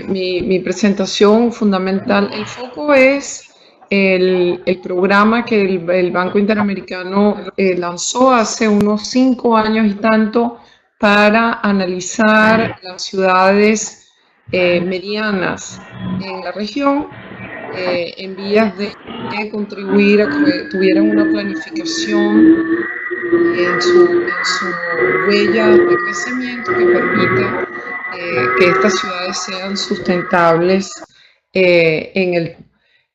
mi presentación fundamental, el foco es el programa que el Banco Interamericano lanzó hace unos 5 años y tanto para analizar las ciudades medianas en la región en vías de contribuir a que tuvieran una planificación en su huella de crecimiento que permita que estas ciudades sean sustentables en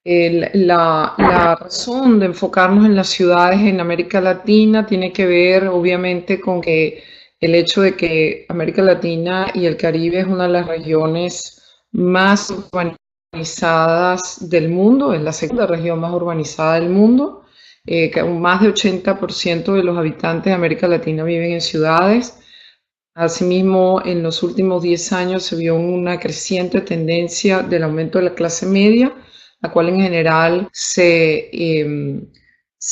la razón de enfocarnos en las ciudades en América Latina tiene que ver obviamente con que el hecho de que América Latina y el Caribe es una de las regiones más urbanizadas del mundo, es la segunda región más urbanizada del mundo. Más de 80% de los habitantes de América Latina viven en ciudades. Asimismo, en los últimos 10 años se vio una creciente tendencia del aumento de la clase media, la cual en general se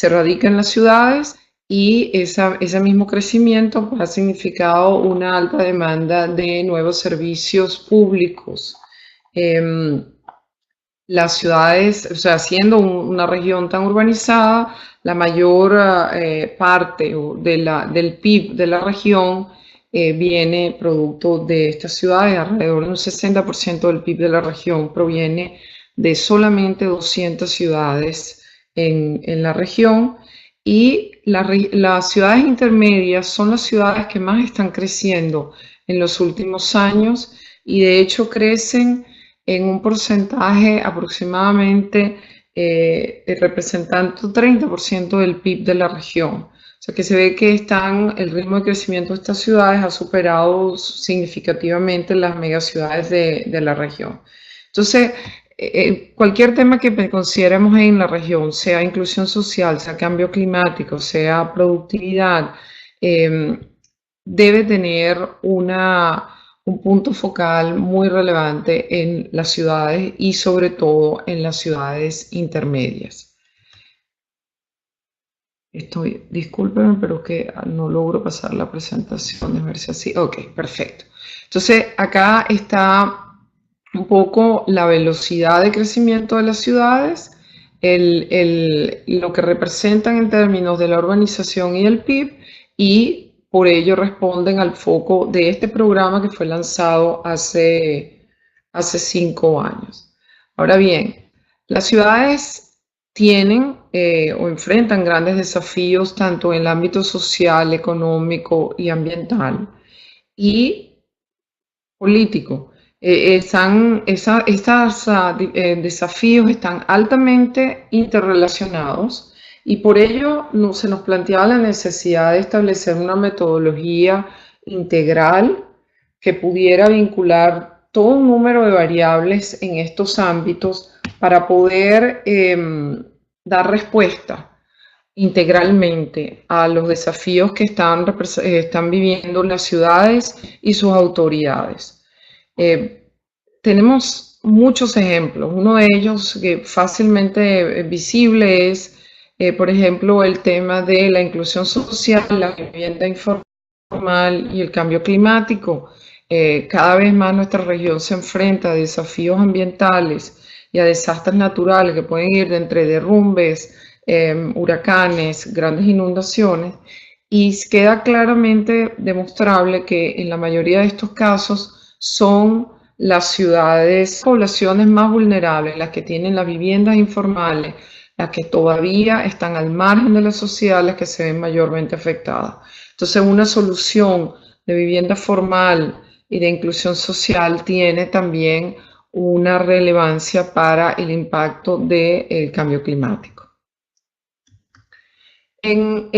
radica en las ciudades y ese mismo crecimiento pues, ha significado una alta demanda de nuevos servicios públicos. Las ciudades, o sea, siendo una región tan urbanizada, la mayor parte del PIB de la región viene producto de estas ciudades. Alrededor de un 60% del PIB de la región proviene de solamente 200 ciudades en la región. Y las ciudades intermedias son las ciudades que más están creciendo en los últimos años y de hecho crecen en un porcentaje aproximadamente representando 30% del PIB de la región. O sea que se ve que el ritmo de crecimiento de estas ciudades ha superado significativamente las megaciudades de la región. Entonces, cualquier tema que consideremos en la región, sea inclusión social, sea cambio climático, sea productividad, debe tener un punto focal muy relevante en las ciudades y sobre todo en las ciudades intermedias. Discúlpenme, pero que no logro pasar la presentación, de ver si así. Ok, perfecto. Entonces, acá está un poco la velocidad de crecimiento de las ciudades, lo que representan en términos de la urbanización y el PIB, y por ello responden al foco de este programa que fue lanzado hace 5 años. Ahora bien, las ciudades tienen o enfrentan grandes desafíos tanto en el ámbito social, económico y ambiental y político. Estos desafíos están altamente interrelacionados y por ello se nos planteaba la necesidad de establecer una metodología integral que pudiera vincular todo un número de variables en estos ámbitos para poder dar respuesta integralmente a los desafíos que están viviendo las ciudades y sus autoridades. Tenemos muchos ejemplos. Uno de ellos que fácilmente visible es, por ejemplo, el tema de la inclusión social, la vivienda informal y el cambio climático. Cada vez más nuestra región se enfrenta a desafíos ambientales y a desastres naturales que pueden ir de entre derrumbes, huracanes, grandes inundaciones, y queda claramente demostrable que en la mayoría de estos casos son las ciudades, poblaciones más vulnerables, las que tienen las viviendas informales, las que todavía están al margen de la sociedad, las que se ven mayormente afectadas. Entonces, una solución de vivienda formal y de inclusión social tiene también una relevancia para el impacto del cambio climático. En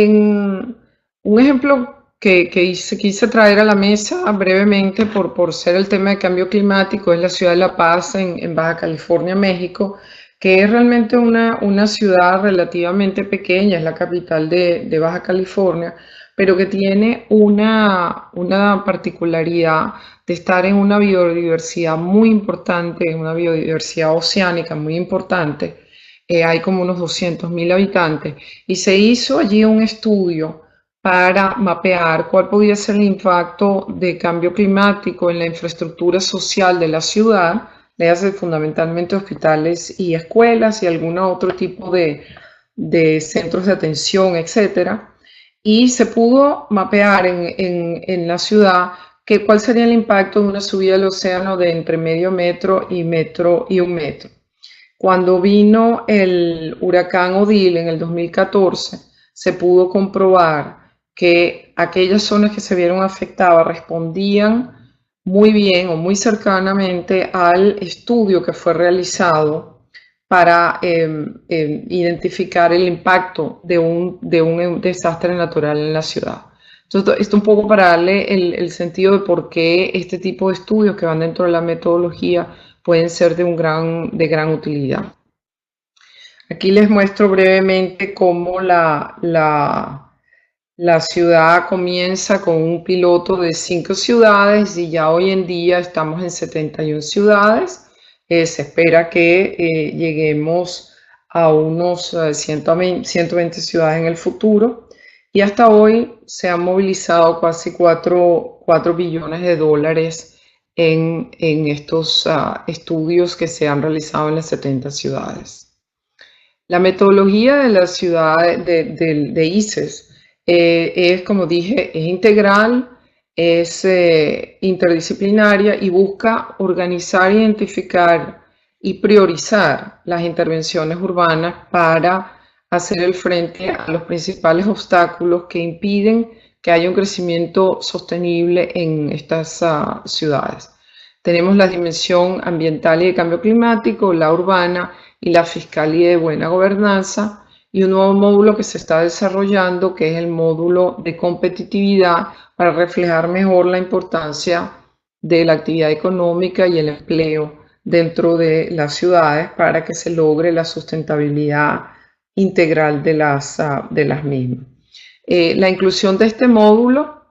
un ejemplo que quise traer a la mesa brevemente por ser el tema de cambio climático es la ciudad de La Paz en Baja California, México, que es realmente una ciudad relativamente pequeña, es la capital de Baja California, pero que tiene una particularidad de estar en una biodiversidad muy importante, una biodiversidad oceánica muy importante. Hay como unos 200.000 habitantes y se hizo allí un estudio para mapear cuál podía ser el impacto de cambio climático en la infraestructura social de la ciudad, le hace fundamentalmente hospitales y escuelas y algún otro tipo de centros de atención, etcétera. Y se pudo mapear en la ciudad cuál sería el impacto de una subida del océano de entre medio metro y un metro. Cuando vino el huracán Odile en el 2014, se pudo comprobar que aquellas zonas que se vieron afectadas respondían muy bien o muy cercanamente al estudio que fue realizado para identificar el impacto de un desastre natural en la ciudad. Entonces, esto un poco para darle el sentido de por qué este tipo de estudios que van dentro de la metodología pueden ser de gran utilidad. Aquí les muestro brevemente cómo la ciudad comienza con un piloto de 5 ciudades y ya hoy en día estamos en 71 ciudades. Se espera que lleguemos a unos 120 ciudades en el futuro y hasta hoy se han movilizado casi 4 billones de dólares en estos estudios que se han realizado en las 70 ciudades. La metodología de la ciudad de ICES es, como dije, es integral, es interdisciplinaria y busca organizar, identificar y priorizar las intervenciones urbanas para hacer el frente a los principales obstáculos que impiden que haya un crecimiento sostenible en estas ciudades. Tenemos la dimensión ambiental y de cambio climático, la urbana y la fiscal y de buena gobernanza, y un nuevo módulo que se está desarrollando, que es el módulo de competitividad, para reflejar mejor la importancia de la actividad económica y el empleo dentro de las ciudades para que se logre la sustentabilidad integral de las mismas. La inclusión de este módulo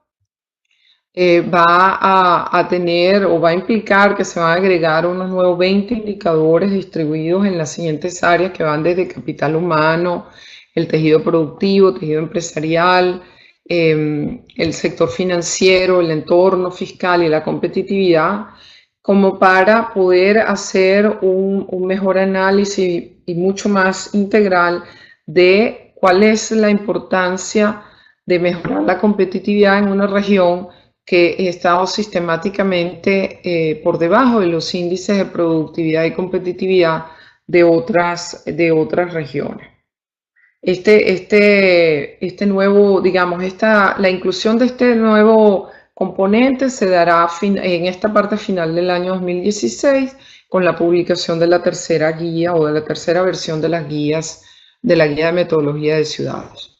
va a tener o va a implicar que se van a agregar unos nuevos 20 indicadores distribuidos en las siguientes áreas que van desde capital humano, el tejido productivo, tejido empresarial, el sector financiero, el entorno fiscal y la competitividad, como para poder hacer un mejor análisis y mucho más integral de cuál es la importancia de mejorar la competitividad en una región que he estado sistemáticamente por debajo de los índices de productividad y competitividad de otras regiones. Este nuevo, digamos, la inclusión de este nuevo componente se dará en esta parte final del año 2016 con la publicación de la tercera guía o de la tercera versión de las guías, de la guía de metodología de ciudades.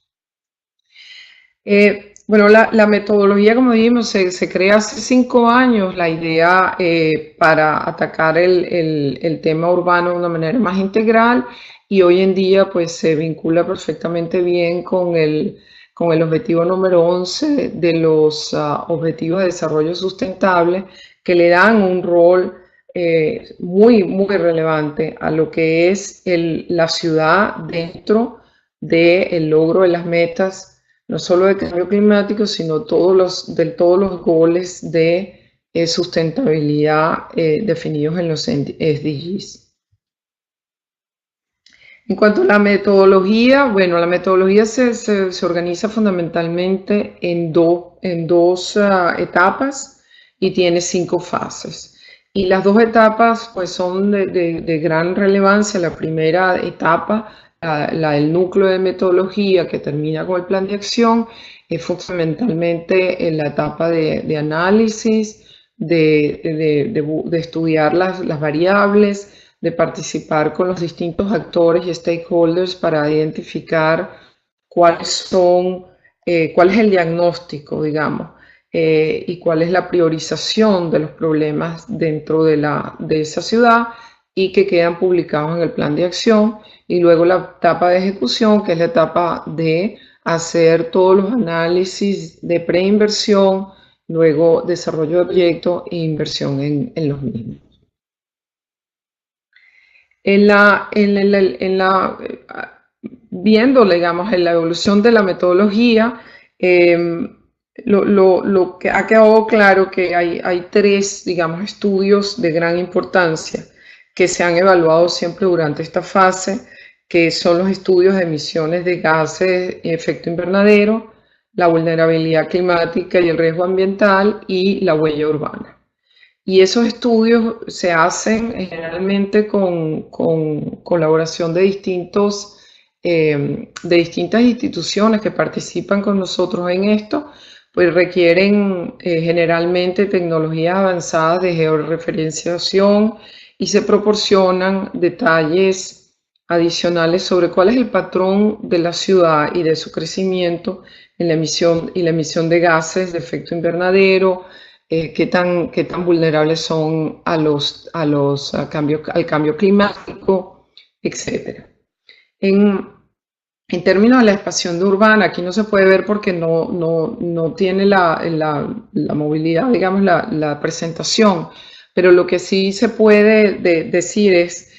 Bueno, la metodología, como dijimos, se crea hace 5 años, la idea para atacar el tema urbano de una manera más integral, y hoy en día pues se vincula perfectamente bien con el objetivo número 11 de los Objetivos de Desarrollo Sustentable, que le dan un rol muy relevante a lo que es la ciudad dentro del logro de las metas no solo de cambio climático, sino todos los goles de sustentabilidad definidos en los SDGs. En cuanto a la metodología, bueno, la metodología se organiza fundamentalmente en dos etapas y tiene 5 fases. Y las 2 etapas pues son de gran relevancia. La primera etapa, la del núcleo de metodología, que termina con el plan de acción, es fundamentalmente en la etapa de análisis, de estudiar las variables, de participar con los distintos actores y stakeholders para identificar cuál es el diagnóstico, digamos, y cuál es la priorización de los problemas dentro de esa ciudad y que quedan publicados en el plan de acción. Y luego la etapa de ejecución, que es la etapa de hacer todos los análisis de preinversión, luego desarrollo de proyectos e inversión en los mismos. Viendo, digamos, en la evolución de la metodología, Lo que ha quedado claro que hay tres, digamos, estudios de gran importancia que se han evaluado siempre durante esta fase, que son los estudios de emisiones de gases de efecto invernadero, la vulnerabilidad climática y el riesgo ambiental y la huella urbana. Y esos estudios se hacen generalmente con colaboración de distintas instituciones que participan con nosotros en esto, pues requieren generalmente tecnologías avanzadas de georreferenciación y se proporcionan detalles adicionales sobre cuál es el patrón de la ciudad y de su crecimiento en la emisión de gases de efecto invernadero, qué tan vulnerables son al cambio climático, etc. En, en términos de la expansión urbana, aquí no se puede ver porque no tiene la movilidad, digamos, la presentación, pero lo que sí se puede decir es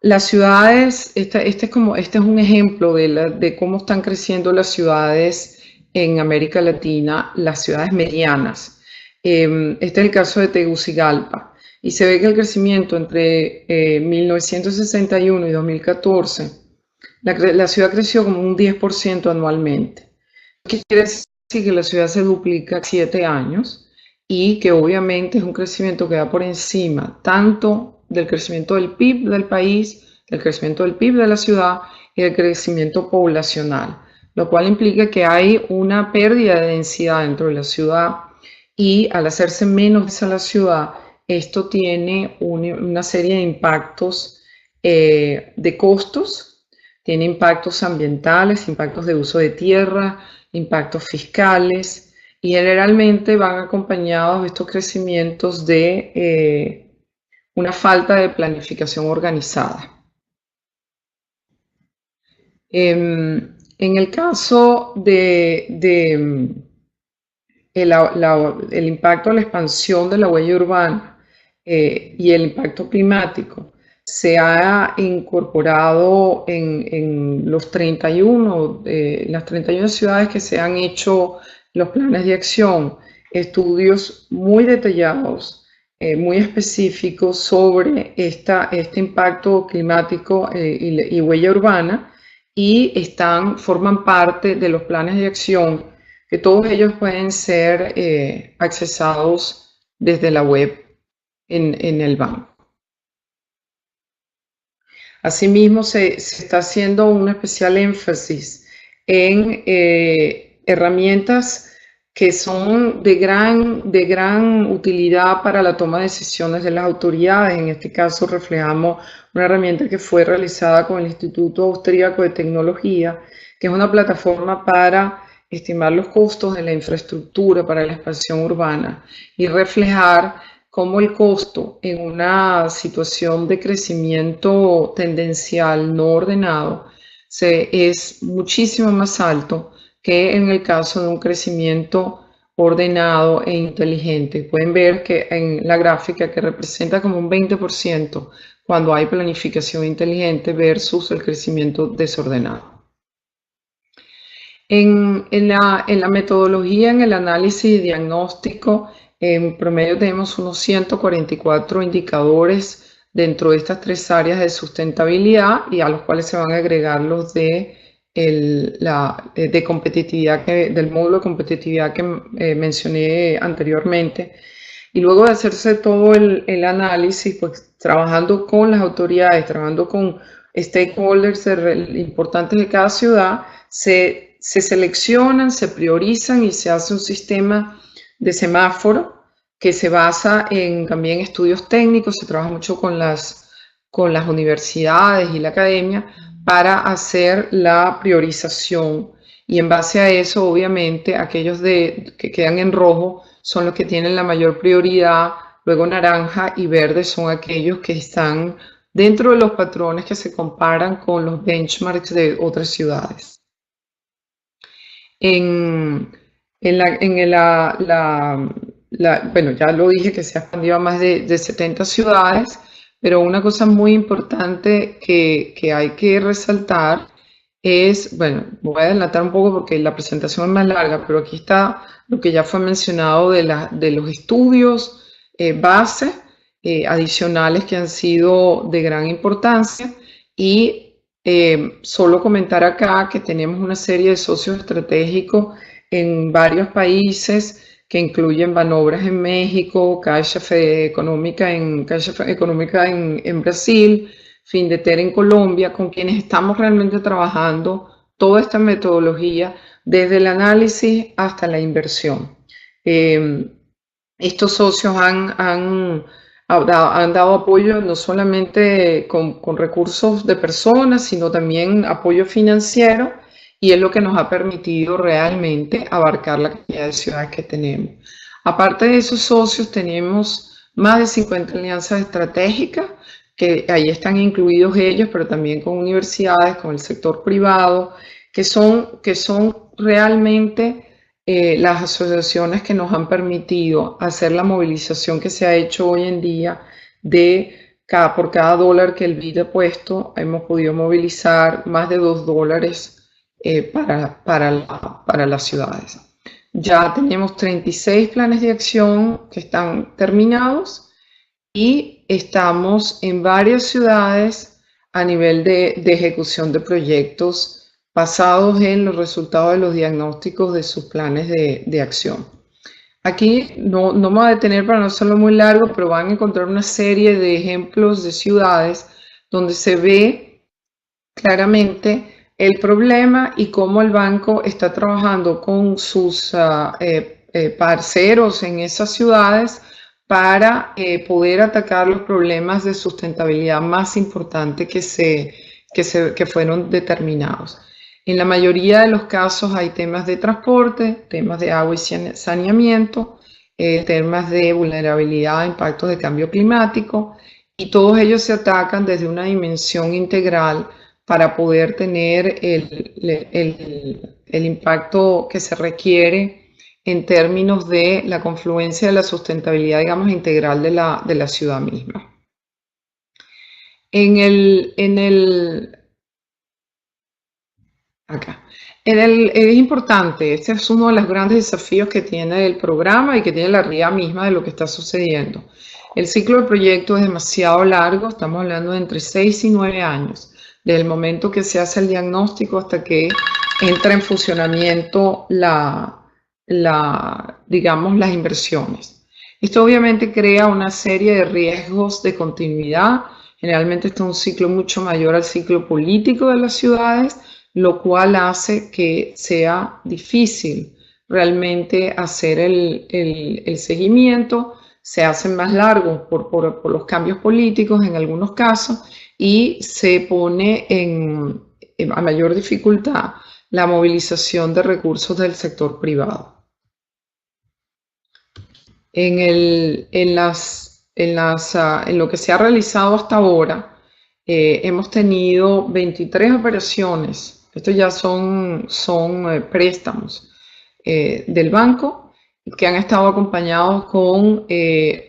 las ciudades, este es un ejemplo de cómo están creciendo las ciudades en América Latina, las ciudades medianas. Este es el caso de Tegucigalpa. Y se ve que el crecimiento entre 1961 y 2014, la ciudad creció como un 10% anualmente. ¿Qué quiere decir? Que la ciudad se duplica en 7 años y que obviamente es un crecimiento que va por encima tanto del crecimiento del PIB del país, del crecimiento del PIB de la ciudad y del crecimiento poblacional, lo cual implica que hay una pérdida de densidad dentro de la ciudad y al hacerse menos a la ciudad, esto tiene una serie de impactos de costos, tiene impactos ambientales, impactos de uso de tierra, impactos fiscales y generalmente van acompañados de estos crecimientos de una falta de planificación organizada. En el caso de el impacto de la expansión de la huella urbana y el impacto climático se ha incorporado en las 31 ciudades que se han hecho los planes de acción, estudios muy detallados, muy específicos sobre este impacto climático y huella urbana y forman parte de los planes de acción que todos ellos pueden ser accesados desde la web en el banco. Asimismo, se está haciendo un especial énfasis en herramientas que son de gran utilidad para la toma de decisiones de las autoridades. En este caso reflejamos una herramienta que fue realizada con el Instituto Austríaco de Tecnología, que es una plataforma para estimar los costos de la infraestructura para la expansión urbana y reflejar cómo el costo en una situación de crecimiento tendencial no ordenado es muchísimo más alto que en el caso de un crecimiento ordenado e inteligente. Pueden ver que en la gráfica que representa como un 20% cuando hay planificación inteligente versus el crecimiento desordenado. En la metodología, en el análisis diagnóstico, en promedio tenemos unos 144 indicadores dentro de estas 3 áreas de sustentabilidad y a los cuales se van a agregar los de competitividad, del módulo de competitividad que mencioné anteriormente. Y luego de hacerse todo el análisis, pues trabajando con las autoridades, trabajando con stakeholders importantes de cada ciudad, se seleccionan, se priorizan y se hace un sistema de semáforo que se basa en también estudios técnicos, se trabaja mucho con las universidades y la academia para hacer la priorización y en base a eso obviamente aquellos que quedan en rojo son los que tienen la mayor prioridad, luego naranja y verde son aquellos que están dentro de los patrones que se comparan con los benchmarks de otras ciudades. Bueno, ya lo dije que se ha expandido a más de 70 ciudades, pero una cosa muy importante que hay que resaltar es, bueno, voy a adelantar un poco porque la presentación es más larga, pero aquí está lo que ya fue mencionado de los estudios base adicionales que han sido de gran importancia y solo comentar acá que tenemos una serie de socios estratégicos en varios países que incluyen Banobras en México, Caixa Económica en Brasil, Findeter en Colombia, con quienes estamos realmente trabajando toda esta metodología desde el análisis hasta la inversión. Estos socios han dado apoyo no solamente con recursos de personas, sino también apoyo financiero y es lo que nos ha permitido realmente abarcar la cantidad de ciudades que tenemos. Aparte de esos socios, tenemos más de 50 alianzas estratégicas, que ahí están incluidos ellos, pero también con universidades, con el sector privado, que son realmente las asociaciones que nos han permitido hacer la movilización que se ha hecho hoy en día por cada dólar que el BID ha puesto, hemos podido movilizar más de $2 para las ciudades. Ya tenemos 36 planes de acción que están terminados y estamos en varias ciudades a nivel de ejecución de proyectos basados en los resultados de los diagnósticos de sus planes de acción. Aquí no me voy a detener para no hacerlo muy largo, pero van a encontrar una serie de ejemplos de ciudades donde se ve claramente el problema y cómo el banco está trabajando con sus parceros en esas ciudades para poder atacar los problemas de sustentabilidad más importantes que fueron determinados. En la mayoría de los casos hay temas de transporte, temas de agua y saneamiento, temas de vulnerabilidad a impactos de cambio climático, y todos ellos se atacan desde una dimensión integral para poder tener el impacto que se requiere en términos de la confluencia de la sustentabilidad, digamos, integral de la ciudad misma. Acá. Es importante, este es uno de los grandes desafíos que tiene el programa y que tiene la realidad misma de lo que está sucediendo. El ciclo del proyecto es demasiado largo, estamos hablando de entre 6 y 9 años, desde el momento que se hace el diagnóstico hasta que entra en funcionamiento digamos, las inversiones. Esto obviamente crea una serie de riesgos de continuidad. Generalmente este es un ciclo mucho mayor al ciclo político de las ciudades, lo cual hace que sea difícil realmente hacer el seguimiento. Se hacen más largos por los cambios políticos en algunos casos y se pone a mayor dificultad la movilización de recursos del sector privado. En lo que se ha realizado hasta ahora, hemos tenido 23 operaciones. Estos ya son préstamos del banco que han estado acompañados con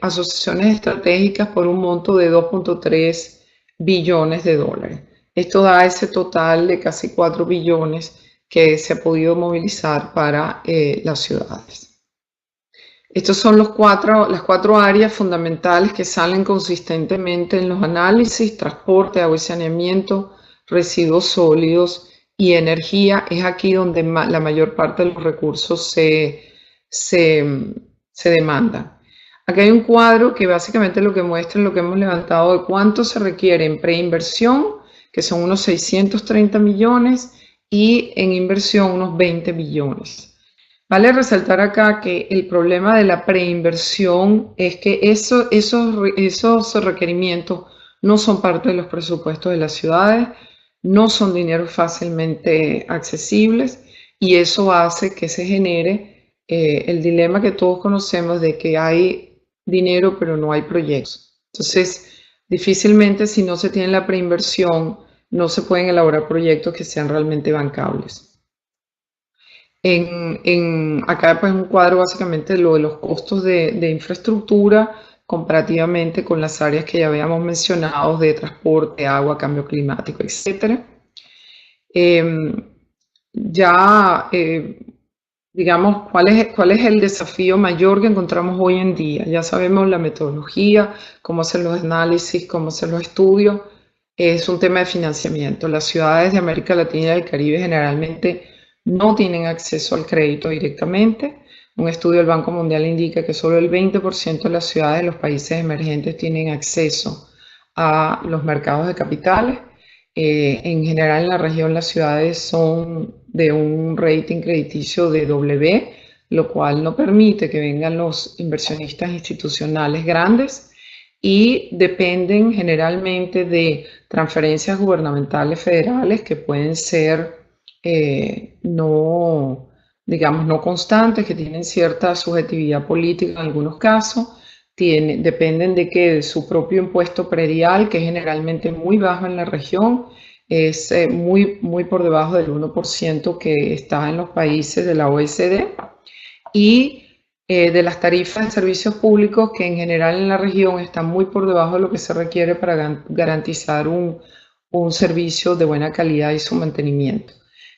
asociaciones estratégicas por un monto de 2.3 billones de dólares. Esto da ese total de casi 4 billones que se ha podido movilizar para las ciudades. Estas son las cuatro áreas fundamentales que salen consistentemente en los análisis: transporte, agua y saneamiento, residuos sólidos y energía. Es aquí donde la mayor parte de los recursos se demandan. Aquí hay un cuadro que básicamente lo que muestra es lo que hemos levantado de cuánto se requiere en preinversión, que son unos 630 millones, y en inversión unos 20 billones. Vale resaltar acá que el problema de la preinversión es que esos requerimientos no son parte de los presupuestos de las ciudades, no son dinero fácilmente accesibles, y eso hace que se genere el dilema que todos conocemos de que hay dinero pero no hay proyectos. Entonces, difícilmente, si no se tiene la preinversión, no se pueden elaborar proyectos que sean realmente bancables. Acá pues un cuadro básicamente de lo de los costos de infraestructura comparativamente con las áreas que ya habíamos mencionado de transporte, agua, cambio climático, etc. Ya, digamos, cuál es el desafío mayor que encontramos hoy en día. Ya sabemos la metodología, cómo hacer los análisis, cómo hacer los estudios. Es un tema de financiamiento. Las ciudades de América Latina y del Caribe generalmente no tienen acceso al crédito directamente. Un estudio del Banco Mundial indica que solo el 20% de las ciudades de los países emergentes tienen acceso a los mercados de capitales. En general en la región las ciudades son de un rating crediticio de W, lo cual no permite que vengan los inversionistas institucionales grandes y dependen generalmente de transferencias gubernamentales federales que pueden ser no, digamos, no constantes, que tienen cierta subjetividad política en algunos casos, dependen de que de su propio impuesto predial, que es generalmente muy bajo en la región, es muy por debajo del 1% que está en los países de la OECD, y de las tarifas de servicios públicos que en general en la región están muy por debajo de lo que se requiere para garantizar un servicio de buena calidad y su mantenimiento.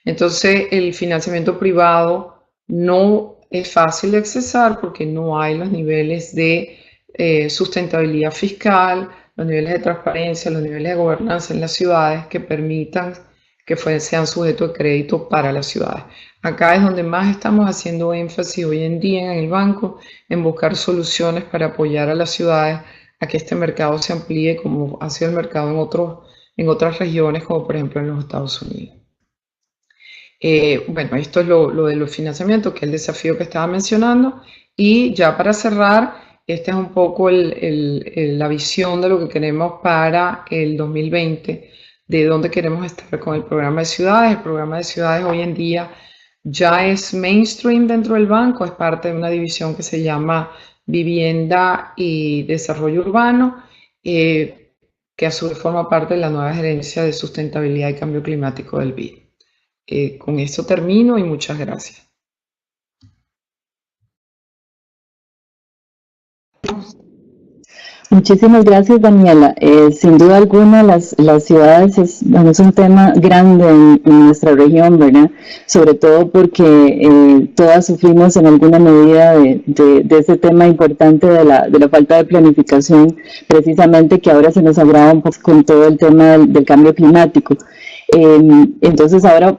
Entonces, el financiamiento privado no es fácil de accesar porque no hay los niveles de sustentabilidad fiscal, los niveles de transparencia, los niveles de gobernanza en las ciudades que permitan que sean sujetos de crédito para las ciudades. Acá es donde más estamos haciendo énfasis hoy en día en el banco, en buscar soluciones para apoyar a las ciudades a que este mercado se amplíe como ha sido el mercado en otras regiones, como por ejemplo en los Estados Unidos. Bueno, esto es lo de los financiamientos, que es el desafío que estaba mencionando. Y ya para cerrar, esta es un poco la visión de lo que queremos para el 2020, de dónde queremos estar con el programa de ciudades. El programa de ciudades hoy en día ya es mainstream dentro del banco, es parte de una división que se llama Vivienda y Desarrollo Urbano, que a su vez forma parte de la nueva gerencia de sustentabilidad y cambio climático del BID. Con eso termino y muchas gracias. Muchísimas gracias, Daniela. Sin duda alguna, las ciudades bueno, es un tema grande en nuestra región, ¿verdad? Sobre todo porque todas sufrimos en alguna medida de ese tema importante de la falta de planificación, precisamente que ahora se nos agrava un poco con todo el tema del cambio climático. Entonces ahora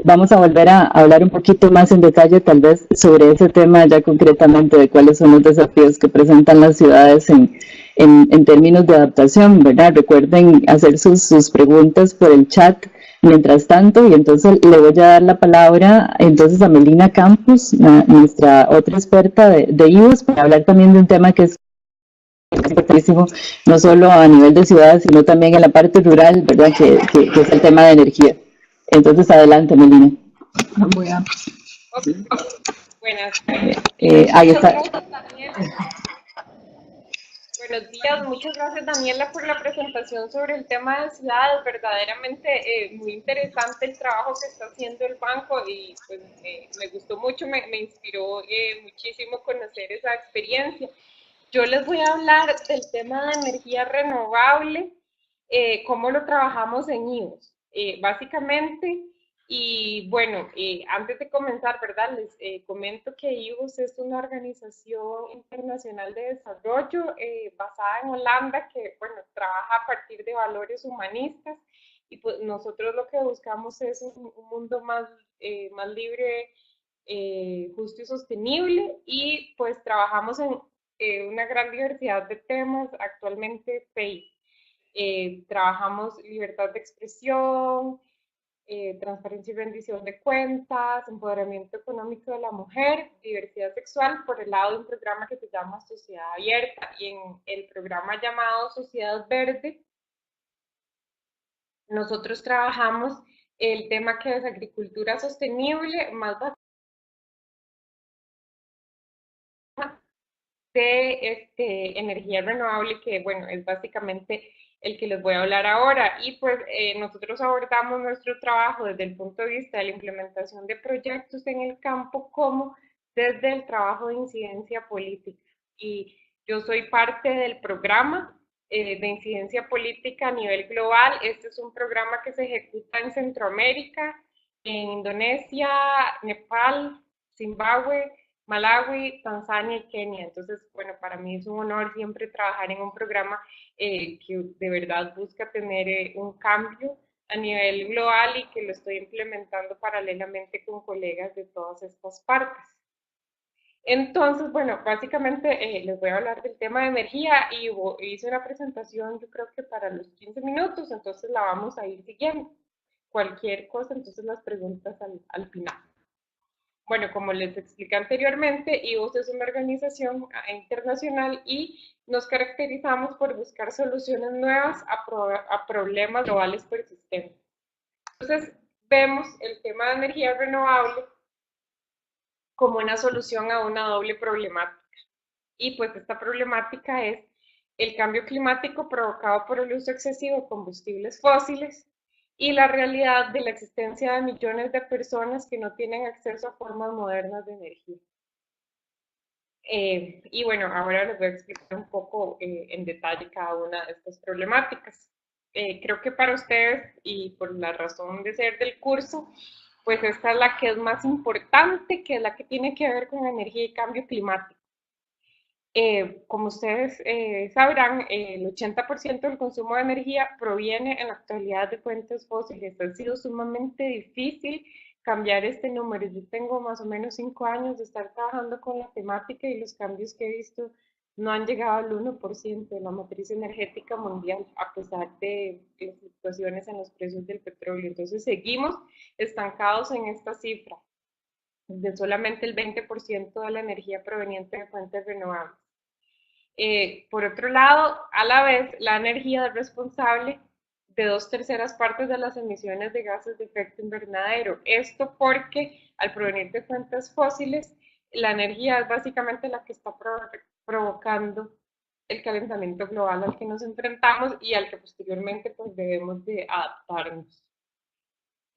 vamos a volver a hablar un poquito más en detalle tal vez sobre ese tema ya concretamente de cuáles son los desafíos que presentan las ciudades en términos de adaptación, ¿verdad? Recuerden hacer sus preguntas por el chat mientras tanto, y entonces le voy a dar la palabra entonces a Melina Campos, nuestra otra experta de IVOS, para hablar también de un tema que es importantísimo, no solo a nivel de ciudades, sino también en la parte rural, ¿verdad? Que es el tema de energía. Entonces, adelante, Melina. Voy a... Buenas. Ahí está. Buenos días, muchas gracias Daniela por la presentación sobre el tema de ciudades, verdaderamente muy interesante el trabajo que está haciendo el banco y pues me gustó mucho, me inspiró muchísimo conocer esa experiencia. Yo les voy a hablar del tema de energía renovable, cómo lo trabajamos en IVOS. Básicamente, y bueno, antes de comenzar, ¿verdad? Les comento que IVOS es una organización internacional de desarrollo basada en Holanda que, bueno, trabaja a partir de valores humanistas y pues nosotros lo que buscamos es un mundo más libre, justo y sostenible y pues trabajamos en una gran diversidad de temas, actualmente PEI. Trabajamos libertad de expresión, transparencia y rendición de cuentas, empoderamiento económico de la mujer, diversidad sexual, por el lado de un programa que se llama Sociedad Abierta, y en el programa llamado Sociedad Verde, nosotros trabajamos el tema que es agricultura sostenible, más de energía renovable, que bueno, es básicamente el que les voy a hablar ahora. Y pues nosotros abordamos nuestro trabajo desde el punto de vista de la implementación de proyectos en el campo como desde el trabajo de incidencia política. Y yo soy parte del programa de incidencia política a nivel global. Este es un programa que se ejecuta en Centroamérica, en Indonesia, Nepal, Zimbabue, Malawi, Tanzania y Kenia. Entonces, bueno, para mí es un honor siempre trabajar en un programa que de verdad busca tener un cambio a nivel global y que lo estoy implementando paralelamente con colegas de todas estas partes. Entonces, bueno, básicamente les voy a hablar del tema de energía y hice una presentación, yo creo que para los 15 minutos, entonces la vamos a ir siguiendo. Cualquier cosa, entonces las preguntas al final. Bueno, como les expliqué anteriormente, IVOS es una organización internacional y nos caracterizamos por buscar soluciones nuevas a problemas globales persistentes. Entonces, vemos el tema de energía renovable como una solución a una doble problemática. Y pues esta problemática es el cambio climático provocado por el uso excesivo de combustibles fósiles y la realidad de la existencia de millones de personas que no tienen acceso a formas modernas de energía. Y bueno, ahora les voy a explicar un poco en detalle cada una de estas problemáticas. Creo que para ustedes y por la razón de ser del curso, pues esta es la que es más importante, que es la que tiene que ver con energía y cambio climático. Como ustedes sabrán, el 80% del consumo de energía proviene en la actualidad de fuentes fósiles. Ha sido sumamente difícil cambiar este número. Yo tengo más o menos 5 años de estar trabajando con la temática y los cambios que he visto no han llegado al 1% de la matriz energética mundial, a pesar de las fluctuaciones en los precios del petróleo. Entonces seguimos estancados en esta cifra de solamente el 20% de la energía proveniente de fuentes renovables. Por otro lado, a la vez, la energía es responsable de 2/3 partes de las emisiones de gases de efecto invernadero. Esto porque al provenir de fuentes fósiles, la energía es básicamente la que está provocando el calentamiento global al que nos enfrentamos y al que posteriormente pues debemos de adaptarnos.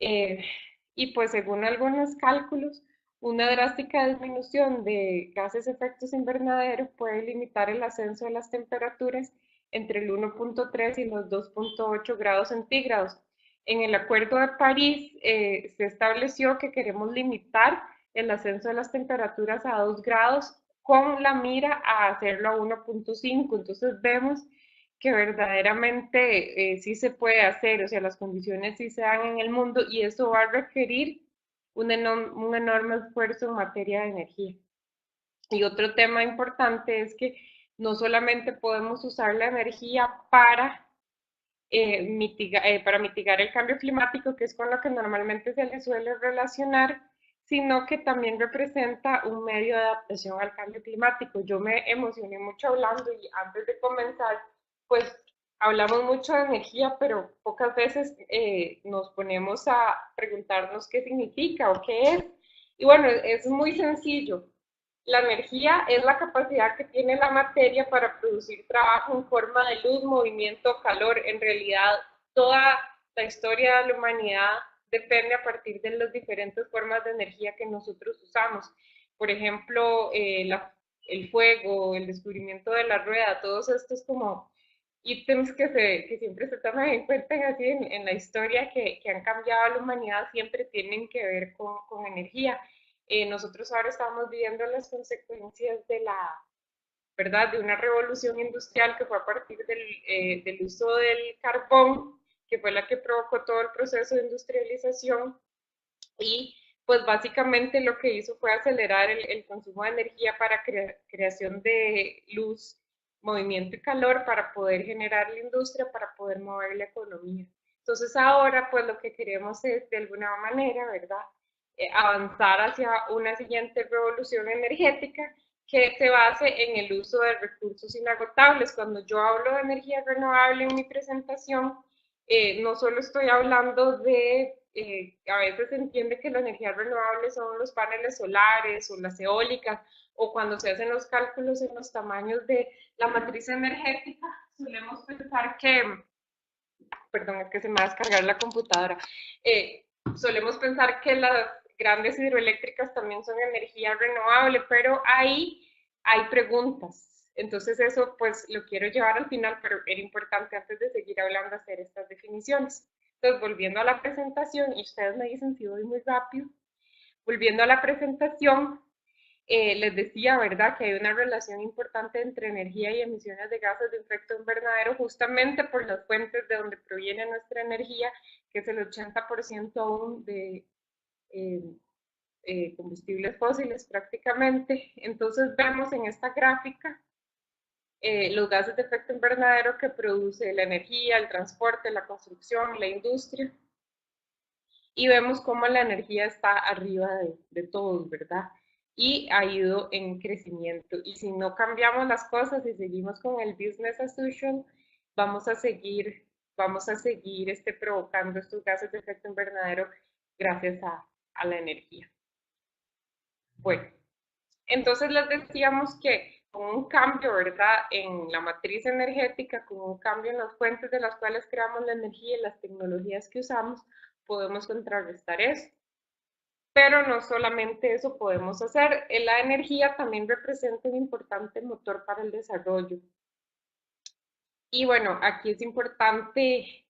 Y pues según algunos cálculos, una drástica disminución de gases de efectos invernadero puede limitar el ascenso de las temperaturas entre el 1.3 y los 2.8 grados centígrados. En el Acuerdo de París se estableció que queremos limitar el ascenso de las temperaturas a 2 grados con la mira a hacerlo a 1.5. Entonces vemos que verdaderamente sí se puede hacer, o sea, las condiciones sí se dan en el mundo y eso va a requerir un enorme esfuerzo en materia de energía. Y otro tema importante es que no solamente podemos usar la energía para mitigar el cambio climático, que es con lo que normalmente se le suele relacionar, sino que también representa un medio de adaptación al cambio climático. Yo me emocioné mucho hablando y antes de comenzar, pues hablamos mucho de energía, pero pocas veces nos ponemos a preguntarnos qué significa o qué es. Y bueno, es muy sencillo. La energía es la capacidad que tiene la materia para producir trabajo en forma de luz, movimiento, calor. En realidad, toda la historia de la humanidad depende a partir de las diferentes formas de energía que nosotros usamos. Por ejemplo, el fuego, el descubrimiento de la rueda, todos estos como ítems que siempre se toman en cuenta así en la historia que han cambiado a la humanidad siempre tienen que ver con energía. Nosotros ahora estamos viviendo las consecuencias de ¿verdad? De una revolución industrial que fue a partir del uso del carbón, que fue la que provocó todo el proceso de industrialización y pues básicamente lo que hizo fue acelerar el consumo de energía para creación de luz, movimiento y calor para poder generar la industria, para poder mover la economía. Entonces ahora pues lo que queremos es de alguna manera, ¿verdad? Avanzar hacia una siguiente revolución energética que se base en el uso de recursos inagotables. Cuando yo hablo de energía renovable en mi presentación, no solo estoy hablando de, a veces se entiende que la energía renovable son los paneles solares o las eólicas, o cuando se hacen los cálculos en los tamaños de la matriz energética, solemos pensar que, perdón, es que se me va a descargar la computadora, solemos pensar que las grandes hidroeléctricas también son energía renovable, pero ahí hay preguntas. Entonces eso pues lo quiero llevar al final, pero era importante antes de seguir hablando hacer estas definiciones. Entonces, volviendo a la presentación, y ustedes me dicen si voy muy rápido, volviendo a la presentación, les decía, ¿verdad?, que hay una relación importante entre energía y emisiones de gases de efecto invernadero, justamente por las fuentes de donde proviene nuestra energía, que es el 80% aún de combustibles fósiles prácticamente. Entonces vemos en esta gráfica los gases de efecto invernadero que produce la energía, el transporte, la construcción, la industria, y vemos cómo la energía está arriba de todos, ¿verdad? Y ha ido en crecimiento. Y si no cambiamos las cosas y seguimos con el business as usual, vamos a seguir provocando estos gases de efecto invernadero gracias a la energía. Bueno, entonces les decíamos que con un cambio, ¿verdad?, en la matriz energética, con un cambio en las fuentes de las cuales creamos la energía y las tecnologías que usamos, podemos contrarrestar eso. Pero no solamente eso podemos hacer, la energía también representa un importante motor para el desarrollo. Y bueno, aquí es importante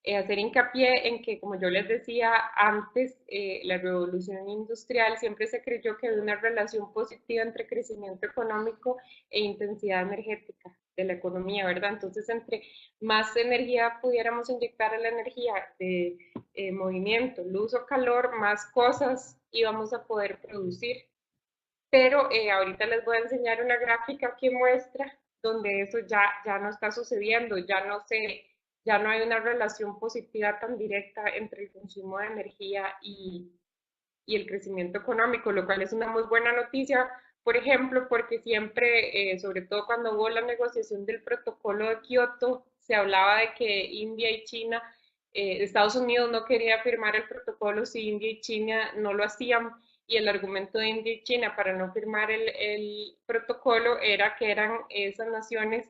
hacer hincapié en que, como yo les decía antes, la revolución industrial siempre se creyó que había una relación positiva entre crecimiento económico e intensidad energética de la economía, ¿verdad? Entonces, entre más energía pudiéramos inyectar a la energía de movimiento, luz o calor, más cosas íbamos a poder producir. Pero ahorita les voy a enseñar una gráfica que muestra donde eso ya no está sucediendo, ya no hay una relación positiva tan directa entre el consumo de energía y el crecimiento económico, lo cual es una muy buena noticia, por ejemplo, porque siempre, sobre todo cuando hubo la negociación del protocolo de Kioto, se hablaba de que India y China, Estados Unidos no quería firmar el protocolo si India y China no lo hacían, y el argumento de India y China para no firmar el protocolo era que eran esas naciones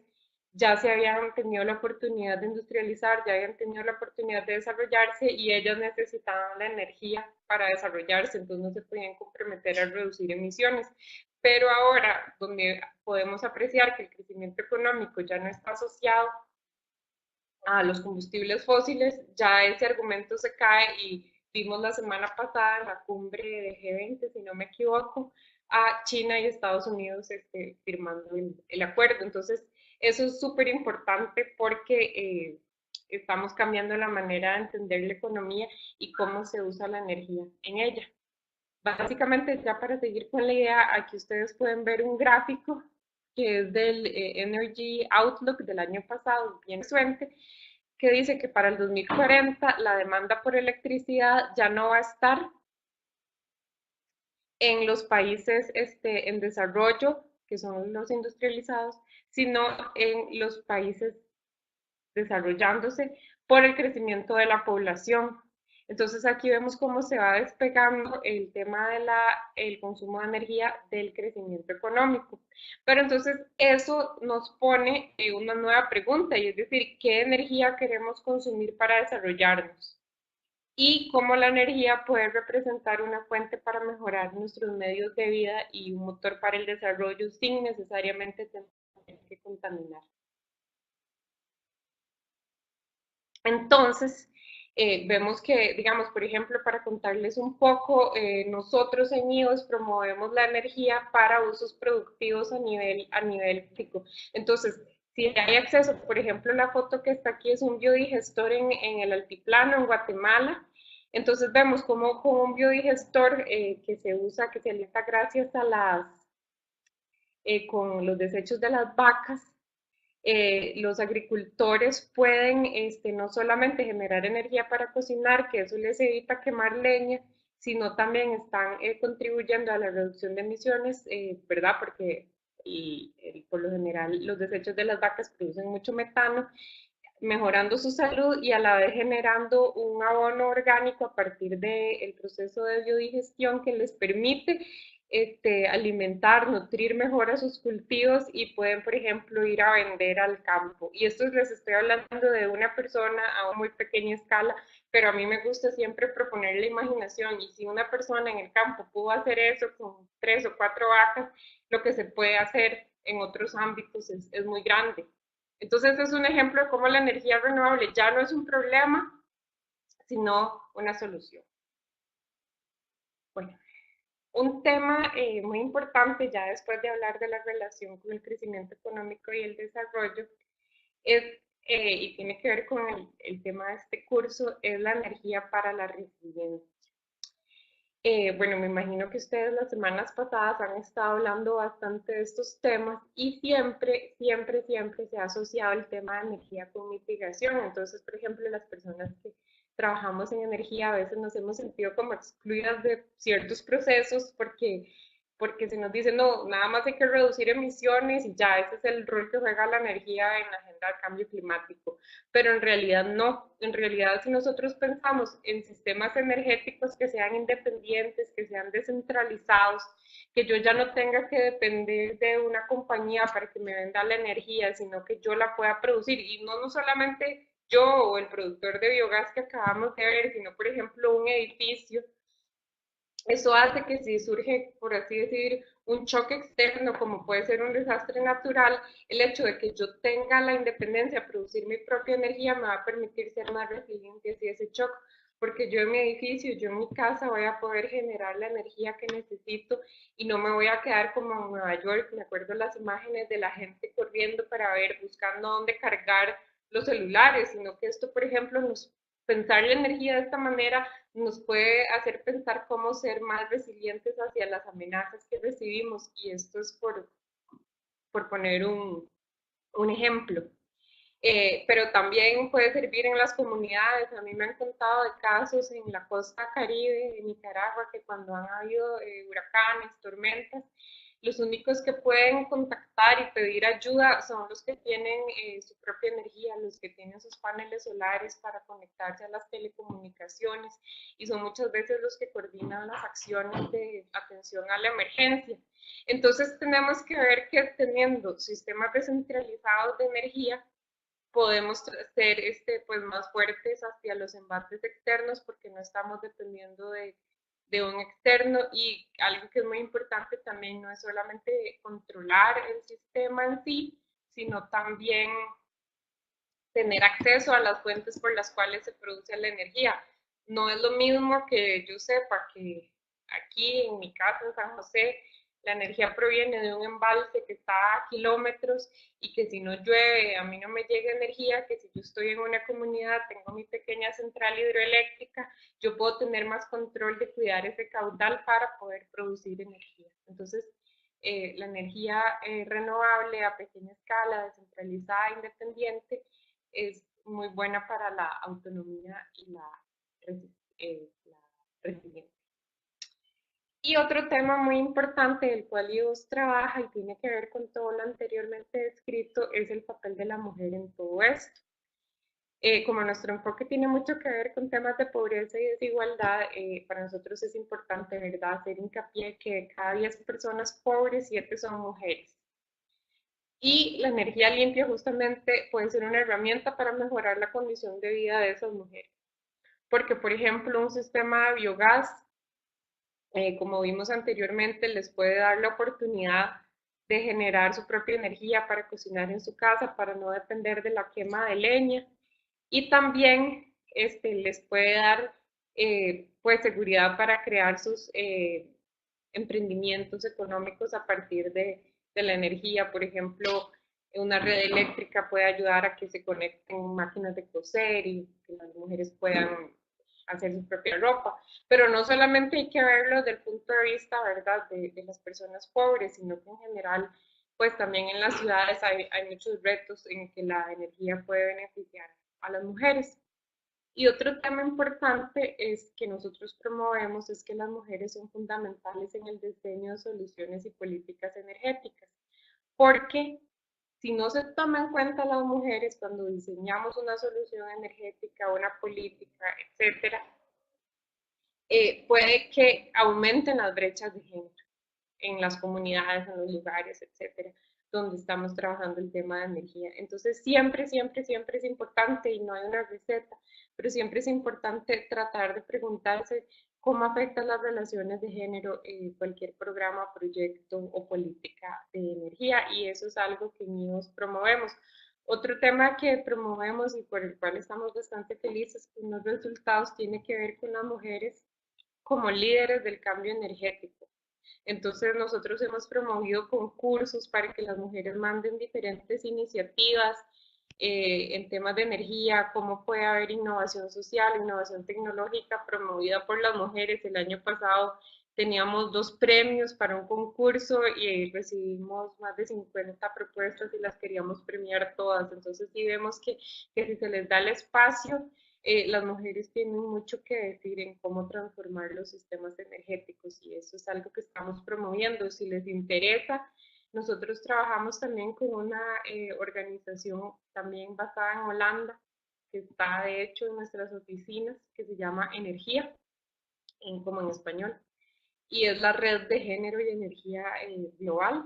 ya se habían tenido la oportunidad de industrializar, ya habían tenido la oportunidad de desarrollarse y ellas necesitaban la energía para desarrollarse, entonces no se podían comprometer a reducir emisiones. Pero ahora, donde podemos apreciar que el crecimiento económico ya no está asociado a los combustibles fósiles, ya ese argumento se cae y vimos la semana pasada en la cumbre de G20, si no me equivoco, a China y Estados Unidos firmando el acuerdo. Entonces, eso es súper importante porque estamos cambiando la manera de entender la economía y cómo se usa la energía en ella. Básicamente, ya para seguir con la idea, aquí ustedes pueden ver un gráfico que es del Energy Outlook del año pasado, bien suente, que dice que para el 2040 la demanda por electricidad ya no va a estar en los países en desarrollo, que son los industrializados, sino en los países desarrollándose por el crecimiento de la población. Entonces aquí vemos cómo se va despegando el tema del consumo de energía del crecimiento económico. Pero entonces eso nos pone una nueva pregunta, y es decir, ¿qué energía queremos consumir para desarrollarnos? Y cómo la energía puede representar una fuente para mejorar nuestros medios de vida y un motor para el desarrollo sin necesariamente tener que contaminar. Entonces, vemos que, digamos, por ejemplo, para contarles un poco, nosotros en IOS promovemos la energía para usos productivos a nivel físico. Entonces, si hay acceso, por ejemplo, la foto que está aquí es un biodigestor en el altiplano, en Guatemala. Entonces vemos como un biodigestor que se usa, que se alimenta gracias a con los desechos de las vacas, los agricultores pueden no solamente generar energía para cocinar, que eso les evita quemar leña, sino también están contribuyendo a la reducción de emisiones, ¿verdad? Porque por lo general los desechos de las vacas producen mucho metano, mejorando su salud y a la vez generando un abono orgánico a partir del proceso de biodigestión que les permite alimentar, nutrir mejor a sus cultivos y pueden, por ejemplo, ir a vender al campo. Y esto les estoy hablando de una persona a una muy pequeña escala, pero a mí me gusta siempre proponer la imaginación, y si una persona en el campo pudo hacer eso con 3 o 4 vacas, lo que se puede hacer en otros ámbitos es muy grande. Entonces es un ejemplo de cómo la energía renovable ya no es un problema, sino una solución. Bueno, un tema muy importante ya después de hablar de la relación con el crecimiento económico y el desarrollo es, y tiene que ver con el tema de este curso, es la energía para la resiliencia. Bueno, me imagino que ustedes las semanas pasadas han estado hablando bastante de estos temas y siempre, siempre, siempre se ha asociado el tema de energía con mitigación. Entonces, por ejemplo, las personas que trabajamos en energía a veces nos hemos sentido como excluidas de ciertos procesos porque se nos dice, no, nada más hay que reducir emisiones y ya, ese es el rol que juega la energía en la agenda del cambio climático. Pero en realidad no, en realidad si nosotros pensamos en sistemas energéticos que sean independientes, que sean descentralizados, que yo ya no tenga que depender de una compañía para que me venda la energía, sino que yo la pueda producir, y no solamente yo o el productor de biogás que acabamos de ver, sino por ejemplo un edificio. Eso hace que si surge, por así decir, un choque externo, como puede ser un desastre natural, el hecho de que yo tenga la independencia de producir mi propia energía me va a permitir ser más resiliente hacia ese choque, porque yo en mi edificio, yo en mi casa voy a poder generar la energía que necesito y no me voy a quedar como en Nueva York. Me acuerdo las imágenes de la gente corriendo para ver, buscando dónde cargar los celulares, sino que esto, por ejemplo, pensar la energía de esta manera nos puede hacer pensar cómo ser más resilientes hacia las amenazas que recibimos, y esto es por poner un ejemplo. Pero también puede servir en las comunidades. A mí me han contado de casos en la costa caribe de Nicaragua que cuando han habido huracanes, tormentas, los únicos que pueden contactar y pedir ayuda son los que tienen su propia energía, los que tienen sus paneles solares para conectarse a las telecomunicaciones, y son muchas veces los que coordinan las acciones de atención a la emergencia. Entonces tenemos que ver que teniendo sistemas descentralizados de energía, podemos ser pues, más fuertes hacia los embates externos porque no estamos dependiendo de un externo. Y algo que es muy importante también no es solamente controlar el sistema en sí, sino también tener acceso a las fuentes por las cuales se produce la energía. No es lo mismo que yo sepa que aquí en mi casa en San José la energía proviene de un embalse que está a kilómetros y que si no llueve a mí no me llega energía, que si yo estoy en una comunidad, tengo mi pequeña central hidroeléctrica, yo puedo tener más control de cuidar ese caudal para poder producir energía. Entonces, la energía renovable a pequeña escala, descentralizada, independiente, es muy buena para la autonomía y la resiliencia. Y otro tema muy importante del cual IOS trabaja y tiene que ver con todo lo anteriormente descrito es el papel de la mujer en todo esto. Como nuestro enfoque tiene mucho que ver con temas de pobreza y desigualdad, para nosotros es importante, ¿verdad?, hacer hincapié que de cada 10 personas pobres, 7 son mujeres. Y la energía limpia justamente puede ser una herramienta para mejorar la condición de vida de esas mujeres. Porque, por ejemplo, un sistema de biogás, como vimos anteriormente, les puede dar la oportunidad de generar su propia energía para cocinar en su casa, para no depender de la quema de leña. Y también les puede dar pues seguridad para crear sus emprendimientos económicos a partir de la energía. Por ejemplo, una red eléctrica puede ayudar a que se conecten máquinas de coser y que las mujeres puedan hacer su propia ropa. Pero no solamente hay que verlo desde el punto de vista, ¿verdad?, de las personas pobres, sino que en general, pues también en las ciudades hay muchos retos en que la energía puede beneficiar a las mujeres. Y otro tema importante es que nosotros promovemos es que las mujeres son fundamentales en el diseño de soluciones y políticas energéticas, porque si no se toma en cuenta a las mujeres cuando diseñamos una solución energética, una política, etcétera, puede que aumenten las brechas de género en las comunidades, en los lugares, etcétera, donde estamos trabajando el tema de energía. Entonces, siempre, siempre, siempre es importante, y no hay una receta, pero siempre es importante tratar de preguntarse cómo afecta las relaciones de género cualquier programa, proyecto o política de energía, y eso es algo que en IOS promovemos. Otro tema que promovemos y por el cual estamos bastante felices con los resultados tiene que ver con las mujeres como líderes del cambio energético. Entonces nosotros hemos promovido concursos para que las mujeres manden diferentes iniciativas en temas de energía, cómo puede haber innovación social, innovación tecnológica promovida por las mujeres. El año pasado teníamos 2 premios para un concurso y recibimos más de 50 propuestas y las queríamos premiar todas. Entonces sí vemos que si se les da el espacio, las mujeres tienen mucho que decir en cómo transformar los sistemas energéticos y eso es algo que estamos promoviendo. Si les interesa, nosotros trabajamos también con una organización también basada en Holanda, que está de hecho en nuestras oficinas, que se llama Energía, como en español, y es la red de género y energía global.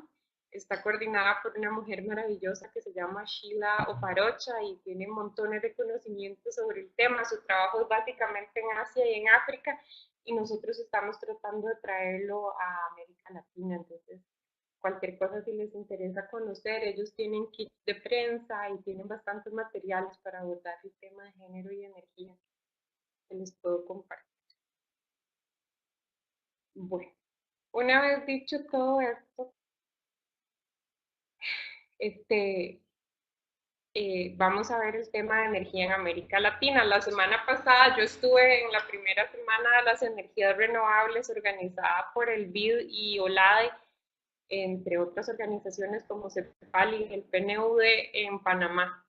Está coordinada por una mujer maravillosa que se llama Sheila Oparocha y tiene montones de conocimientos sobre el tema. Su trabajo es básicamente en Asia y en África y nosotros estamos tratando de traerlo a América Latina. Entonces, cualquier cosa si les interesa conocer, ellos tienen kits de prensa y tienen bastantes materiales para abordar el tema de género y energía que les puedo compartir. Bueno, una vez dicho todo esto, este, vamos a ver el tema de energía en América Latina. La semana pasada yo estuve en la primera semana de las energías renovables organizada por el BID y OLADE, entre otras organizaciones como CEPAL y el PNUD en Panamá.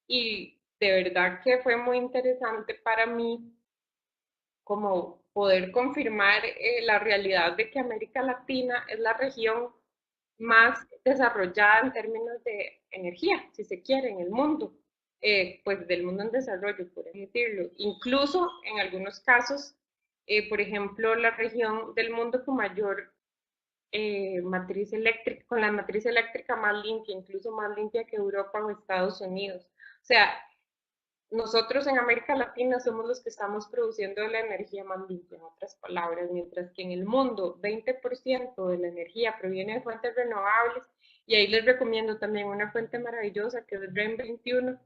Y de verdad que fue muy interesante para mí como poder confirmar la realidad de que América Latina es la región más desarrollada en términos de energía, si se quiere, en el mundo, pues del mundo en desarrollo, por así decirlo. Incluso en algunos casos, por ejemplo, la región del mundo con mayor matriz eléctrica, con la matriz eléctrica más limpia, incluso más limpia que Europa o Estados Unidos. O sea, nosotros en América Latina somos los que estamos produciendo la energía más limpia, en otras palabras, mientras que en el mundo 20% de la energía proviene de fuentes renovables, y ahí les recomiendo también una fuente maravillosa que es REN 21.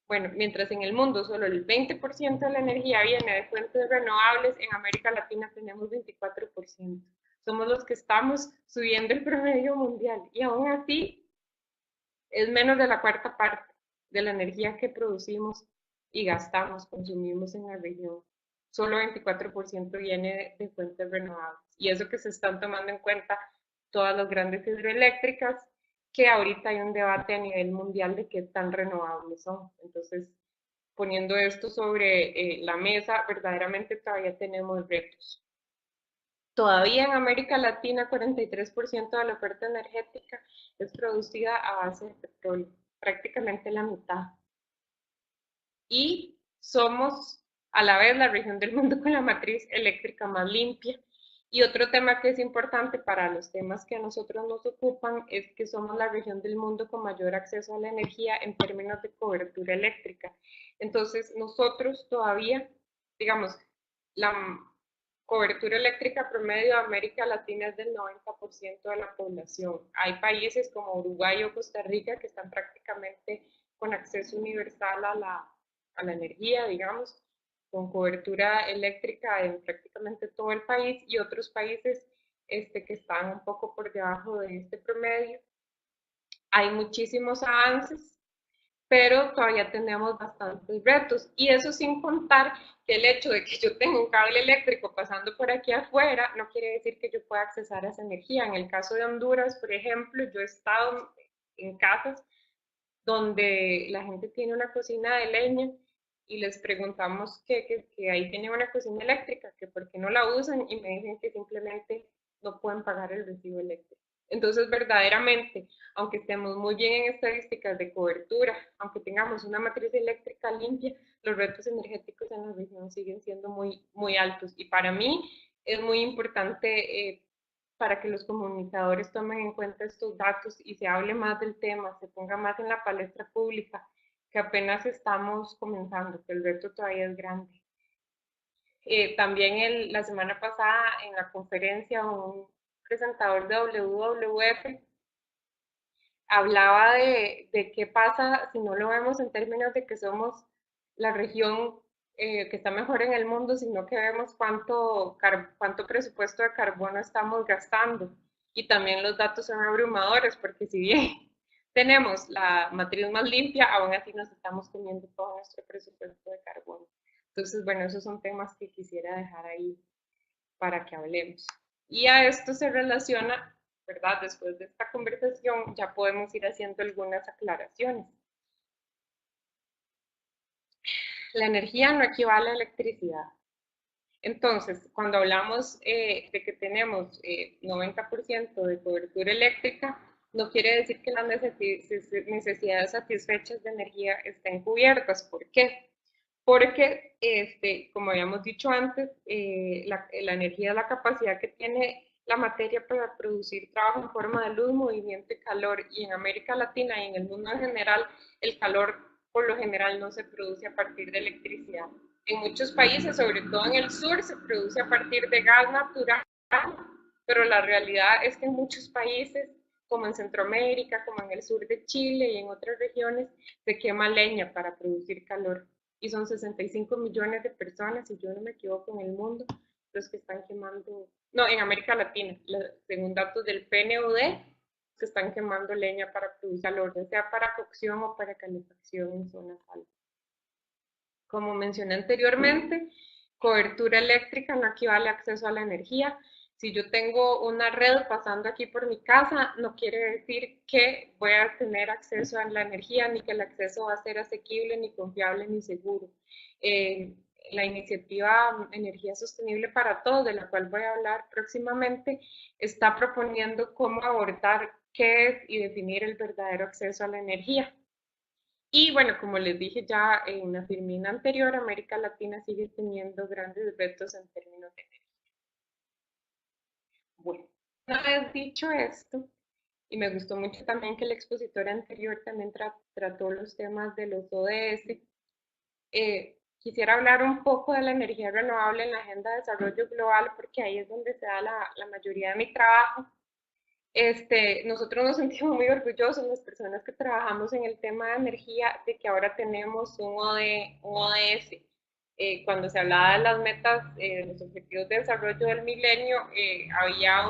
Bueno, mientras en el mundo solo el 20% de la energía viene de fuentes renovables, en América Latina tenemos 24%. Somos los que estamos subiendo el promedio mundial y aún así es menos de la cuarta parte de la energía que producimos y gastamos, consumimos en la región. Solo 24% viene de fuentes renovables. Y eso que se están tomando en cuenta todas las grandes hidroeléctricas, que ahorita hay un debate a nivel mundial de qué tan renovables son. Entonces, poniendo esto sobre la mesa, verdaderamente todavía tenemos retos. Todavía en América Latina, 43% de la oferta energética es producida a base de petróleo, prácticamente la mitad. Y somos a la vez la región del mundo con la matriz eléctrica más limpia. Y otro tema que es importante para los temas que a nosotros nos ocupan es que somos la región del mundo con mayor acceso a la energía en términos de cobertura eléctrica. Entonces, nosotros todavía, digamos, la cobertura eléctrica promedio de América Latina es del 90% de la población. Hay países como Uruguay o Costa Rica que están prácticamente con acceso universal a la energía, digamos, con cobertura eléctrica en prácticamente todo el país, y otros países que están un poco por debajo de este promedio. Hay muchísimos avances, pero todavía tenemos bastantes retos. Y eso sin contar que el hecho de que yo tenga un cable eléctrico pasando por aquí afuera no quiere decir que yo pueda accesar a esa energía. En el caso de Honduras, por ejemplo, yo he estado en casas donde la gente tiene una cocina de leña y les preguntamos que ahí tienen una cocina eléctrica, que por qué no la usan, y me dicen que simplemente no pueden pagar el recibo eléctrico. Entonces, verdaderamente, aunque estemos muy bien en estadísticas de cobertura, aunque tengamos una matriz eléctrica limpia, los retos energéticos en la región siguen siendo muy, muy altos. Y para mí es muy importante para que los comunicadores tomen en cuenta estos datos y se hable más del tema, se ponga más en la palestra pública, que apenas estamos comenzando, que el reto todavía es grande. También la semana pasada en la conferencia un presentador de WWF hablaba de qué pasa si no lo vemos en términos de que somos la región que está mejor en el mundo, sino que vemos cuánto presupuesto de carbono estamos gastando. Y también los datos son abrumadores, porque si bien tenemos la matriz más limpia, aún así nos estamos comiendo todo nuestro presupuesto de carbono. Entonces, bueno, esos son temas que quisiera dejar ahí para que hablemos. Y a esto se relaciona, ¿verdad? Después de esta conversación ya podemos ir haciendo algunas aclaraciones. La energía no equivale a electricidad. Entonces, cuando hablamos de que tenemos 90% de cobertura eléctrica, no quiere decir que las necesidades satisfechas de energía estén cubiertas. ¿Por qué? Porque, como habíamos dicho antes, la energía es la capacidad que tiene la materia para producir trabajo en forma de luz, movimiento y calor. Y en América Latina y en el mundo en general, el calor por lo general no se produce a partir de electricidad. En muchos países, sobre todo en el sur, se produce a partir de gas natural, pero la realidad es que en muchos países, como en Centroamérica, como en el sur de Chile y en otras regiones, se quema leña para producir calor. Y son 65 millones de personas, si yo no me equivoco, en el mundo, los que están quemando, no, en América Latina, según datos del PNUD, que están quemando leña para producir calor, ya sea para cocción o para calefacción en zonas altas. Como mencioné anteriormente, cobertura eléctrica no equivale a acceso a la energía. Si yo tengo una red pasando aquí por mi casa, no quiere decir que voy a tener acceso a la energía, ni que el acceso va a ser asequible, ni confiable, ni seguro. La iniciativa Energía Sostenible para Todos, de la cual voy a hablar próximamente, está proponiendo cómo abordar qué es y definir el verdadero acceso a la energía. Y bueno, como les dije ya en una firmina anterior, América Latina sigue teniendo grandes retos en términos de energía. Bueno, una vez dicho esto, y me gustó mucho también que el expositor anterior también trató los temas de los ODS, quisiera hablar un poco de la energía renovable en la Agenda de Desarrollo Global, porque ahí es donde se da la mayoría de mi trabajo. Nosotros nos sentimos muy orgullosos, las personas que trabajamos en el tema de energía, de que ahora tenemos un ODS. Cuando se hablaba de las metas, los objetivos de desarrollo del milenio, había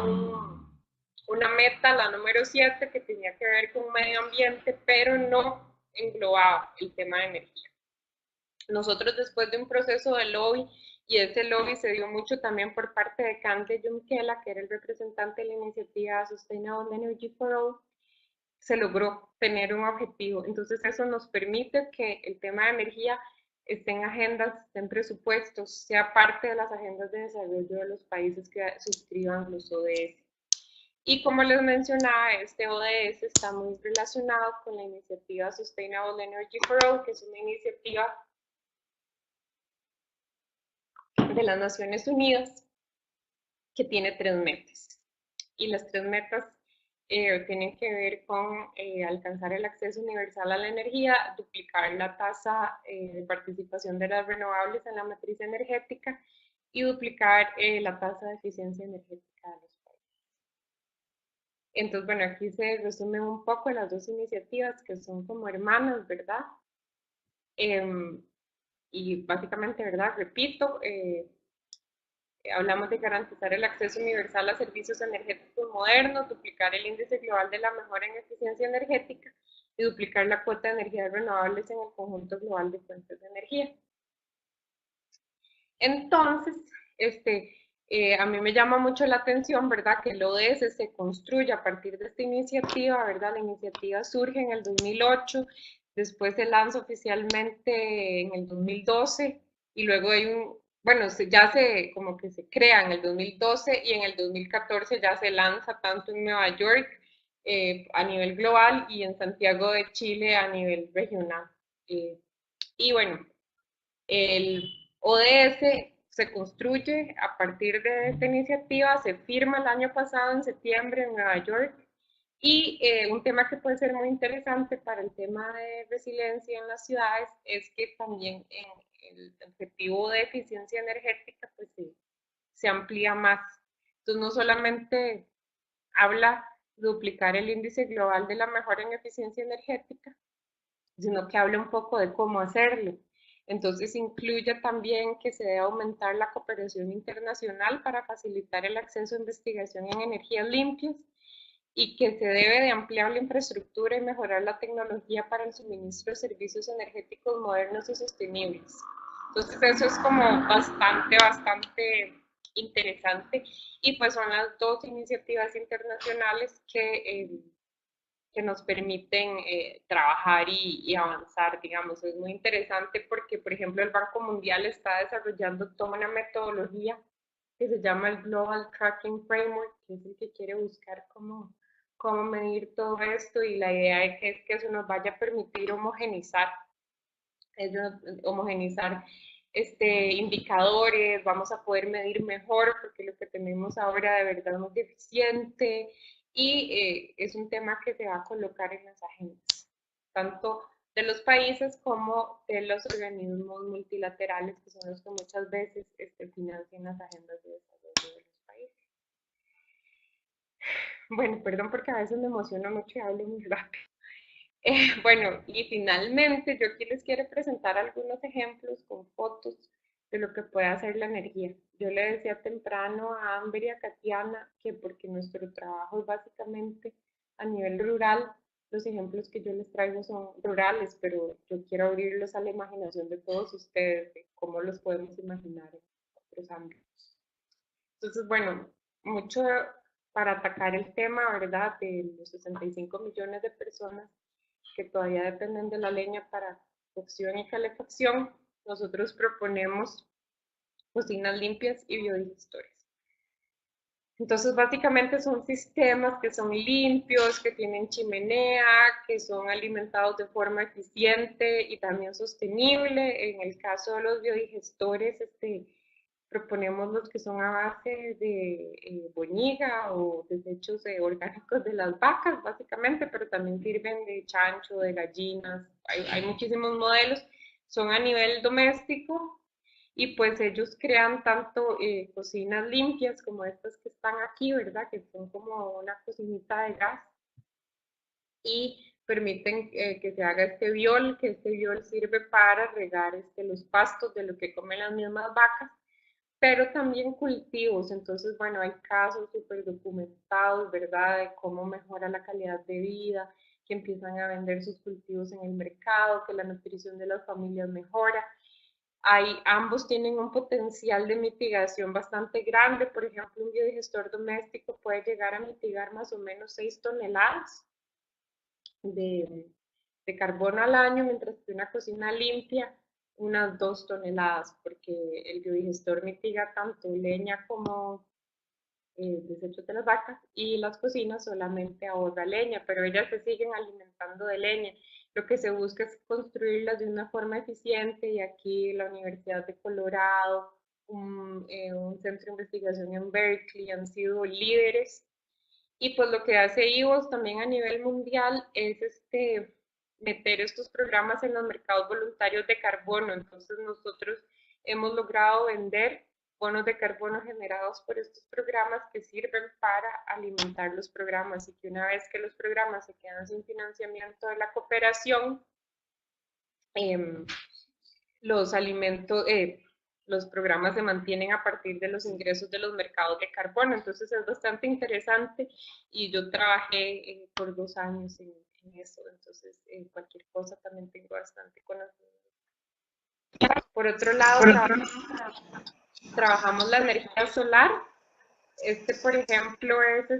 una meta, la número 7, que tenía que ver con medio ambiente, pero no englobaba el tema de energía. Nosotros, después de un proceso de lobby, y ese lobby se dio mucho también por parte de Cande Junkela, que era el representante de la iniciativa Sustainable Energy for All, se logró tener un objetivo. Entonces eso nos permite que el tema de energía esté en agendas, esté en presupuestos, sea parte de las agendas de desarrollo de los países que suscriban los ODS. Y como les mencionaba, este ODS está muy relacionado con la iniciativa Sustainable Energy for All, que es una iniciativa de las Naciones Unidas que tiene 3 metas. Y las 3 metas tienen que ver con alcanzar el acceso universal a la energía, duplicar la tasa de participación de las renovables en la matriz energética y duplicar la tasa de eficiencia energética de los países. Entonces, bueno, aquí se resumen un poco las dos iniciativas que son como hermanas, ¿verdad? Y básicamente, ¿verdad? Repito, hablamos de garantizar el acceso universal a servicios energéticos modernos, duplicar el índice global de la mejora en eficiencia energética y duplicar la cuota de energías renovables en el conjunto global de fuentes de energía. Entonces, a mí me llama mucho la atención, ¿verdad?, que el ODS se construye a partir de esta iniciativa, ¿verdad? La iniciativa surge en el 2008, después se lanza oficialmente en el 2012 y luego hay bueno, ya como que se crea en el 2012 y en el 2014 ya se lanza tanto en Nueva York a nivel global y en Santiago de Chile a nivel regional. Y bueno, el ODS se construye a partir de esta iniciativa, se firma el año pasado en septiembre en Nueva York y un tema que puede ser muy interesante para el tema de resiliencia en las ciudades es que también el objetivo de eficiencia energética pues se amplía más. Entonces no solamente habla de duplicar el índice global de la mejora en eficiencia energética, sino que habla un poco de cómo hacerlo. Entonces incluye también que se debe aumentar la cooperación internacional para facilitar el acceso a investigación en energías limpias y que se debe de ampliar la infraestructura y mejorar la tecnología para el suministro de servicios energéticos modernos y sostenibles. Entonces eso es como bastante interesante y pues son las dos iniciativas internacionales que nos permiten trabajar y avanzar, digamos. Es muy interesante porque, por ejemplo, el Banco Mundial está desarrollando toda una metodología que se llama el Global Tracking Framework, que es el que quiere buscar cómo medir todo esto y la idea es que eso nos vaya a permitir homogenizar indicadores, vamos a poder medir mejor porque lo que tenemos ahora de verdad es muy deficiente y es un tema que se va a colocar en las agendas, tanto de los países como de los organismos multilaterales, que son los que muchas veces financian las agendas de desarrollo de los países. Bueno, perdón porque a veces me emociono mucho y hablo muy rápido. Bueno, y finalmente yo aquí les quiero presentar algunos ejemplos con fotos de lo que puede hacer la energía. Yo le decía temprano a Amber y a Katiana que porque nuestro trabajo es básicamente a nivel rural, los ejemplos que yo les traigo son rurales, pero yo quiero abrirlos a la imaginación de todos ustedes, de cómo los podemos imaginar en otros ámbitos. Entonces, bueno, mucho para atacar el tema, ¿verdad?, de los 65 millones de personas que todavía dependen de la leña para cocción y calefacción, nosotros proponemos cocinas limpias y biodigestores. Entonces, básicamente son sistemas que son limpios, que tienen chimenea, que son alimentados de forma eficiente y también sostenible. En el caso de los biodigestores, proponemos los que son a base de boñiga o desechos orgánicos de las vacas, básicamente, pero también sirven de chancho, de gallinas, hay muchísimos modelos, son a nivel doméstico y pues ellos crean tanto cocinas limpias como estas que están aquí, ¿verdad? Que son como una cocinita de gas y permiten que se haga que este biol sirve para regar los pastos de lo que comen las mismas vacas, pero también cultivos. Entonces, bueno, hay casos súper documentados, ¿verdad?, de cómo mejora la calidad de vida, que empiezan a vender sus cultivos en el mercado, que la nutrición de las familias mejora. Ambos tienen un potencial de mitigación bastante grande. Por ejemplo, un biodigestor doméstico puede llegar a mitigar más o menos 6 toneladas de, de carbono al año, mientras que una cocina limpia unas 2 toneladas, porque el biodigestor mitiga tanto leña como desechos de las vacas y las cocinas solamente ahorra leña, pero ellas se siguen alimentando de leña. Lo que se busca es construirlas de una forma eficiente y aquí la Universidad de Colorado, un centro de investigación en Berkeley han sido líderes y pues lo que hace IVOS también a nivel mundial es meter estos programas en los mercados voluntarios de carbono. Entonces nosotros hemos logrado vender bonos de carbono generados por estos programas que sirven para alimentar los programas y que una vez que los programas se quedan sin financiamiento de la cooperación, los alimentos, los programas se mantienen a partir de los ingresos de los mercados de carbono. Entonces es bastante interesante y yo trabajé por 2 años en eso. Entonces cualquier cosa también tengo bastante conocimiento. Por otro lado, trabajamos la energía solar. Por ejemplo, es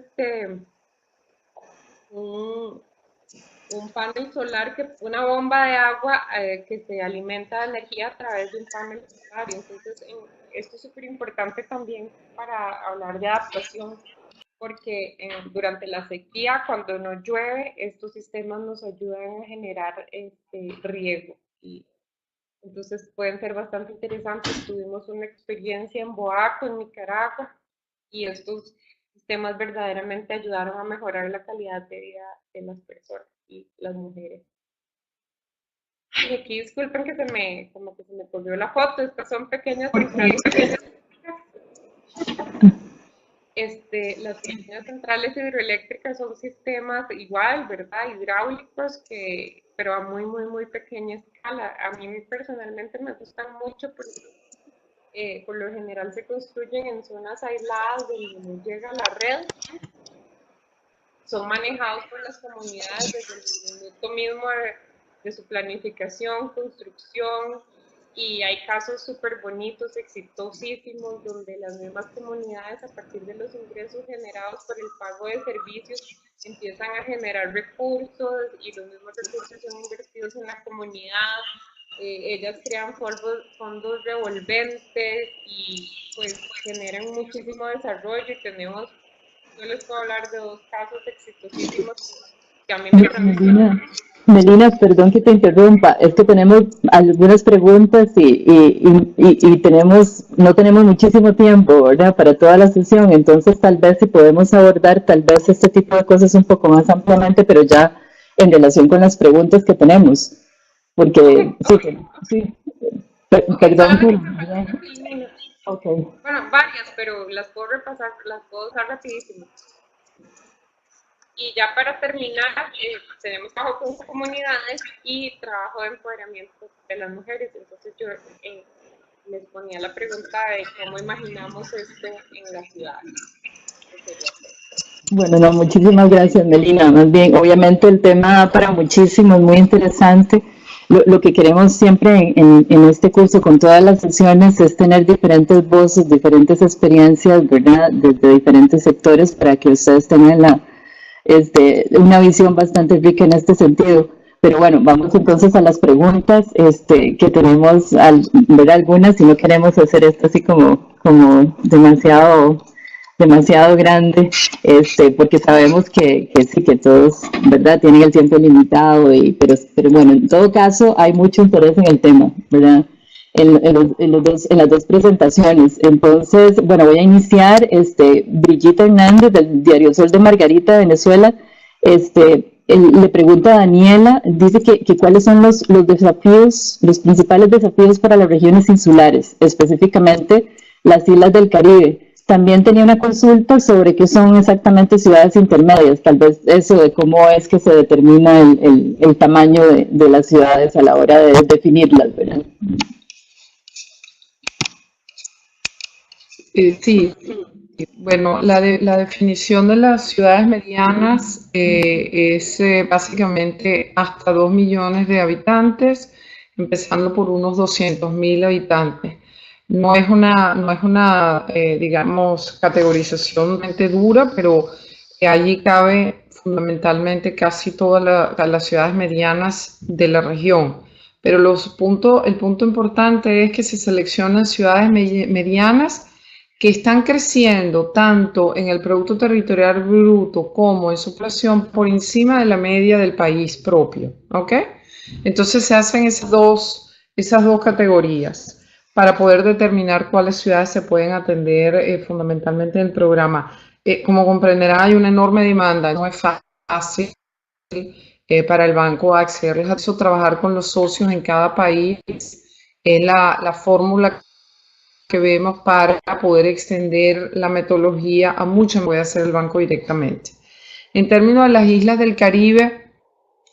un panel solar, una bomba de agua que se alimenta de energía a través de un panel solar. Entonces, esto es súper importante también para hablar de adaptación, porque durante la sequía, cuando no llueve, estos sistemas nos ayudan a generar riego. Y entonces pueden ser bastante interesantes. Tuvimos una experiencia en Boaco, en Nicaragua, y estos sistemas verdaderamente ayudaron a mejorar la calidad de vida de las personas y las mujeres. Y aquí disculpen que como que se me corrió la foto, estas son pequeñas centrales. Las pequeñas centrales hidroeléctricas son sistemas igual, ¿verdad? Hidráulicos, pero a muy, muy, muy pequeña escala. A mí personalmente me gustan mucho porque por lo general se construyen en zonas aisladas donde no llega la red. Son manejados por las comunidades desde el minuto mismo de su planificación, construcción, y hay casos súper bonitos, exitosísimos, donde las mismas comunidades, a partir de los ingresos generados por el pago de servicios, empiezan a generar recursos y los mismos recursos son invertidos en la comunidad. Ellas crean fondos revolventes y pues generan muchísimo desarrollo y yo les puedo hablar de 2 casos exitosísimos que a mí me transmitieron. Melina, perdón que te interrumpa, es que tenemos algunas preguntas y no tenemos muchísimo tiempo, ¿verdad? Para toda la sesión, entonces tal vez si podemos abordar tal vez este tipo de cosas un poco más ampliamente, pero ya en relación con las preguntas que tenemos, porque sí, perdón. Okay. Bueno, varias, pero las puedo repasar, las puedo usar rapidísimo. Y ya para terminar, tenemos trabajo con comunidades y trabajo de empoderamiento de las mujeres. Entonces yo les ponía la pregunta de cómo imaginamos esto en la ciudad. Bueno, no, muchísimas gracias, Melina. Más bien, obviamente el tema para muchísimos, muy interesante. Lo que queremos siempre en este curso con todas las sesiones es tener diferentes voces, diferentes experiencias, ¿verdad? Desde diferentes sectores para que ustedes tengan una visión bastante rica en este sentido. Pero bueno, vamos entonces a las preguntas que tenemos, ver algunas, si no queremos hacer esto así como demasiado grande, porque sabemos que sí, que todos, ¿verdad?, tienen el tiempo limitado, pero bueno, en todo caso hay mucho interés en el tema, ¿verdad?, en las dos presentaciones. Entonces, bueno, voy a iniciar, Brigitte Hernández del Diario Sol de Margarita, Venezuela, le pregunta a Daniela, dice que cuáles son los desafíos, los principales desafíos para las regiones insulares, específicamente las islas del Caribe. También tenía una consulta sobre qué son exactamente ciudades intermedias, tal vez eso de cómo es que se determina el tamaño de las ciudades a la hora de definirlas, ¿verdad? Sí, bueno, la definición de las ciudades medianas es básicamente hasta 2 millones de habitantes, empezando por unos 200.000 habitantes. No es una digamos, categorización dura, pero allí cabe fundamentalmente casi todas las ciudades medianas de la región. Pero el punto importante es que se seleccionan ciudades medianas que están creciendo tanto en el Producto Territorial Bruto como en su población por encima de la media del país propio, ¿ok? Entonces se hacen esas dos categorías para poder determinar cuáles ciudades se pueden atender fundamentalmente en el programa. Como comprenderá, hay una enorme demanda, no es fácil para el banco acceder a eso, trabajar con los socios en cada país, es la fórmula que vemos para poder extender la metodología a mucho que puede hacer el banco directamente. En términos de las islas del Caribe,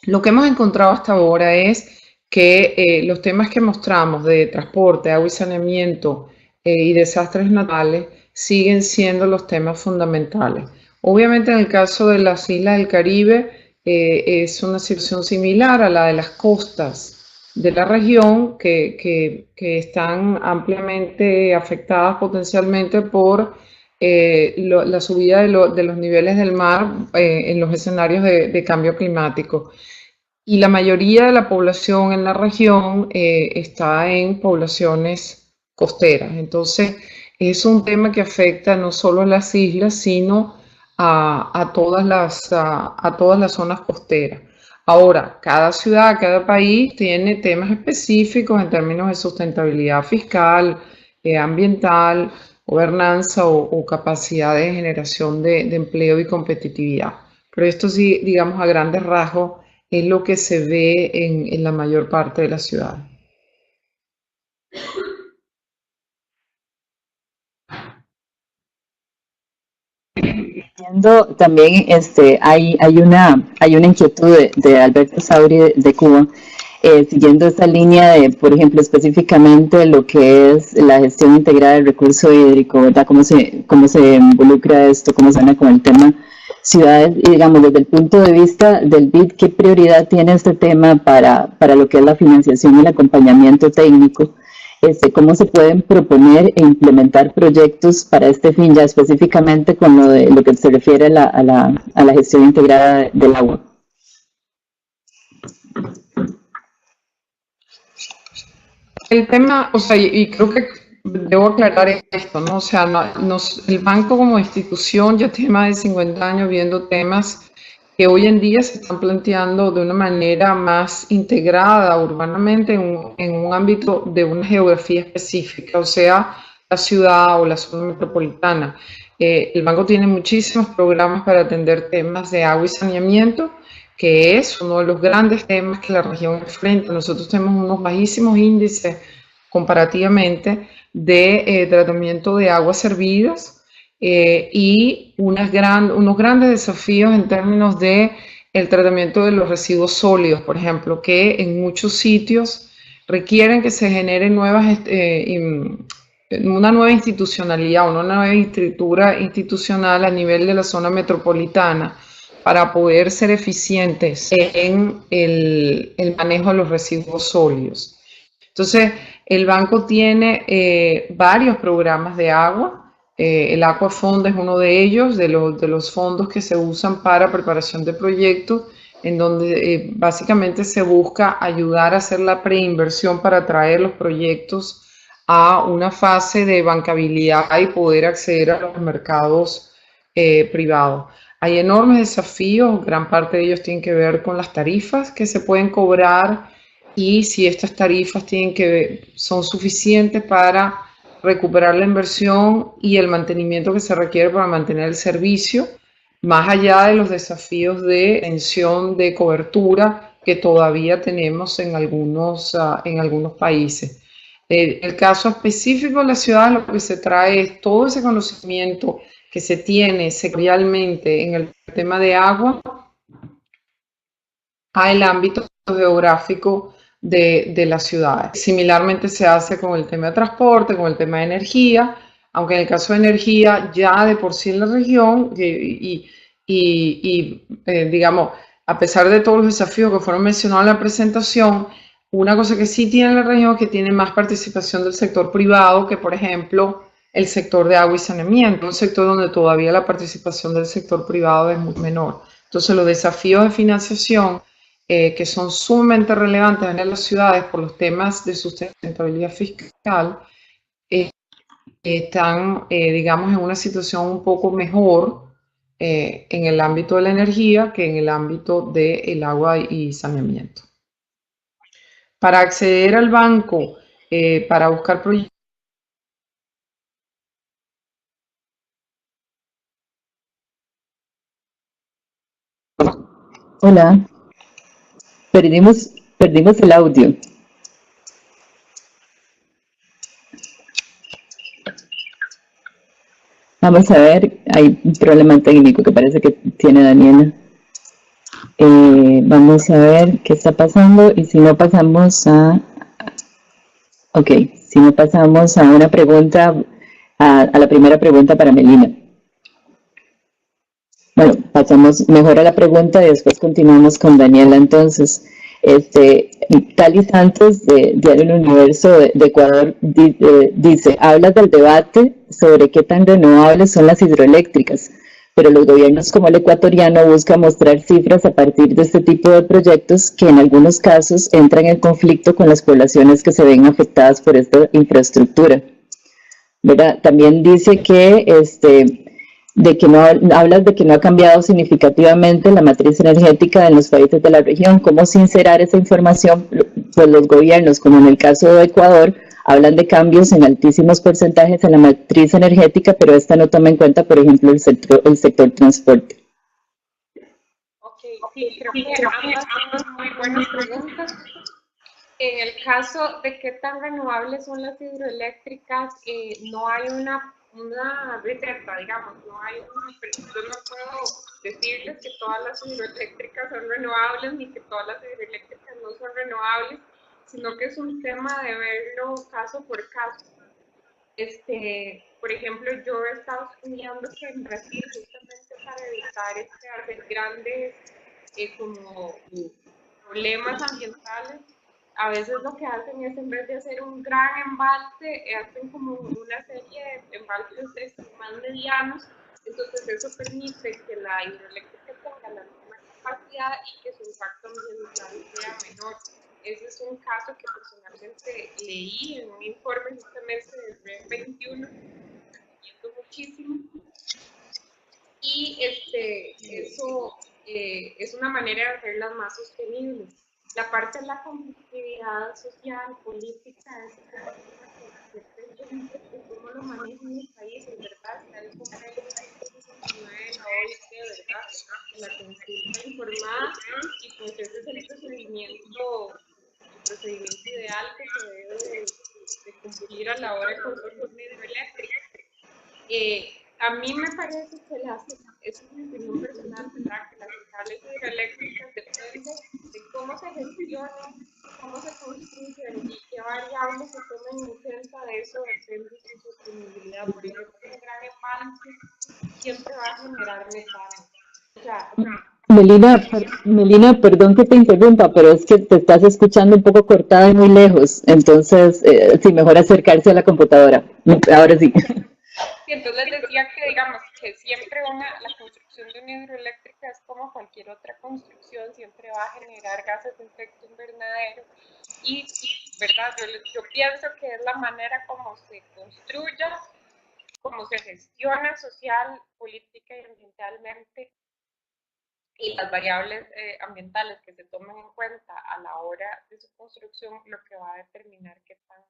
lo que hemos encontrado hasta ahora es que los temas que mostramos de transporte, agua y saneamiento y desastres naturales siguen siendo los temas fundamentales. Obviamente en el caso de las islas del Caribe es una situación similar a la de las costas de la región que están ampliamente afectadas potencialmente por la subida de los niveles del mar en los escenarios de cambio climático. Y la mayoría de la población en la región está en poblaciones costeras. Entonces, es un tema que afecta no solo a las islas, sino a todas las zonas costeras. Ahora, cada ciudad, cada país tiene temas específicos en términos de sustentabilidad fiscal, ambiental, gobernanza o capacidad de generación de empleo y competitividad. Pero esto sí, digamos, a grandes rasgos es lo que se ve en la mayor parte de la ciudad. También hay una inquietud de Alberto Sauri de Cuba, siguiendo esta línea de, por ejemplo, específicamente lo que es la gestión integrada del recurso hídrico, ¿verdad? Cómo se involucra esto, cómo se anda con el tema ciudades, y digamos, desde el punto de vista del BID, ¿qué prioridad tiene este tema para lo que es la financiación y el acompañamiento técnico? ¿Cómo se pueden proponer e implementar proyectos para este fin, ya específicamente con lo que se refiere a la gestión integrada del agua? El tema, o sea, y creo que debo aclarar esto, ¿no? O sea, el banco como institución ya tiene más de 50 años viendo temas que hoy en día se están planteando de una manera más integrada urbanamente en un ámbito de una geografía específica, o sea, la ciudad o la zona metropolitana. El banco tiene muchísimos programas para atender temas de agua y saneamiento, que es uno de los grandes temas que la región enfrenta. Nosotros tenemos unos bajísimos índices comparativamente de tratamiento de aguas servidas, y unos grandes desafíos en términos de el tratamiento de los residuos sólidos, por ejemplo, que en muchos sitios requieren que se genere una nueva institucionalidad, una nueva estructura institucional a nivel de la zona metropolitana para poder ser eficientes en el manejo de los residuos sólidos. Entonces, el banco tiene varios programas de agua. El Aquafond es uno de ellos, de los fondos que se usan para preparación de proyectos, en donde básicamente se busca ayudar a hacer la preinversión para traer los proyectos a una fase de bancabilidad y poder acceder a los mercados privados. Hay enormes desafíos, gran parte de ellos tienen que ver con las tarifas que se pueden cobrar y si estas tarifas son suficientes para recuperar la inversión y el mantenimiento que se requiere para mantener el servicio, más allá de los desafíos de extensión de cobertura que todavía tenemos en algunos países. El caso específico de la ciudad, lo que se trae es todo ese conocimiento que se tiene sectorialmente en el tema de agua al ámbito geográfico de las ciudades. Similarmente se hace con el tema de transporte, con el tema de energía, aunque en el caso de energía ya de por sí en la región digamos, a pesar de todos los desafíos que fueron mencionados en la presentación, una cosa que sí tiene la región es que tiene más participación del sector privado que, por ejemplo, el sector de agua y saneamiento, un sector donde todavía la participación del sector privado es muy menor. Entonces, los desafíos de financiación que son sumamente relevantes en las ciudades por los temas de sustentabilidad fiscal, están, digamos, en una situación un poco mejor en el ámbito de la energía que en el ámbito del agua y saneamiento. Para acceder al banco, para buscar proyectos, Hola, perdimos el audio. Vamos a ver, hay un problema técnico que parece que tiene Daniela. Vamos a ver qué está pasando y si no pasamos a... Ok, si no pasamos a una pregunta, a la primera pregunta para Melina. Bueno, pasamos mejor a la pregunta y después continuamos con Daniela. Entonces, Tali Santos, de Diario El Universo de Ecuador, dice, hablas del debate sobre qué tan renovables son las hidroeléctricas, pero los gobiernos como el ecuatoriano buscan mostrar cifras a partir de este tipo de proyectos que en algunos casos entran en conflicto con las poblaciones que se ven afectadas por esta infraestructura, ¿verdad? También dice que hablas de que no ha cambiado significativamente la matriz energética en los países de la región. ¿Cómo sincerar esa información? Pues los gobiernos, como en el caso de Ecuador, hablan de cambios en altísimos porcentajes en la matriz energética, pero esta no toma en cuenta, por ejemplo, el sector transporte. Ok, Sí, creo que ambas son muy buenas preguntas. En el caso de qué tan renovables son las hidroeléctricas, no hay una receta, digamos, no hay una, yo no puedo decirles que todas las hidroeléctricas son renovables ni que todas las hidroeléctricas no son renovables, sino que es un tema de verlo caso por caso. Por ejemplo, yo he estado estudiando que en Brasil, justamente para evitar hacer grandes como problemas ambientales, a veces lo que hacen es, en vez de hacer un gran embalse, hacen como una serie de embalses más medianos. Entonces eso permite que la hidroeléctrica tenga la misma capacidad y que su impacto ambiental sea menor. Ese es un caso que personalmente leí en un informe justamente del REN 21, recomiendo muchísimo. Y eso es una manera de hacerlas más sostenibles. La parte de la competitividad social, política, es cómo lo manejan los países, ¿verdad? Está el convenio 169 de la OIT, ¿verdad? De la consulta informada, y pues ese es el procedimiento ideal que se debe de cumplir a la hora de construir una hidroeléctrica. A mí me parece que es una opinión personal, ¿verdad? Que las centrales hidroeléctricas dependen de cómo se gestionan, cómo se construyen y qué variables se tomen en cuenta. De eso depende su sostenibilidad. Por ejemplo, un gran embalse siempre va a generar metano. O sea, Melina, perdón que te interrumpa, pero es que te estás escuchando un poco cortada y muy lejos, entonces sí, mejor acercarse a la computadora. Ahora sí. Y entonces les decía que, digamos, que siempre la construcción de una hidroeléctrica es como cualquier otra construcción, siempre va a generar gases de efecto invernadero y ¿verdad? Yo pienso que es la manera como se construya, como se gestiona social, política y ambientalmente, y las variables ambientales que se tomen en cuenta a la hora de su construcción, lo que va a determinar qué tan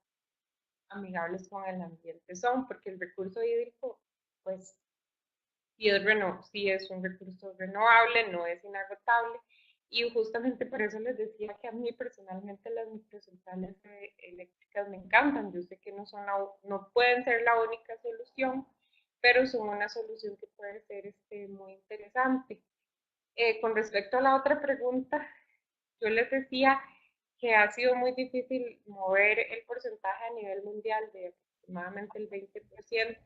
amigables con el ambiente son, porque el recurso hídrico, pues, sí es un recurso renovable, no es inagotable, y justamente por eso les decía que a mí personalmente las microcentrales eléctricas me encantan. Yo sé que no pueden ser la única solución, pero son una solución que puede ser muy interesante. Con respecto a la otra pregunta, yo les decía que ha sido muy difícil mover el porcentaje a nivel mundial de aproximadamente el 20%.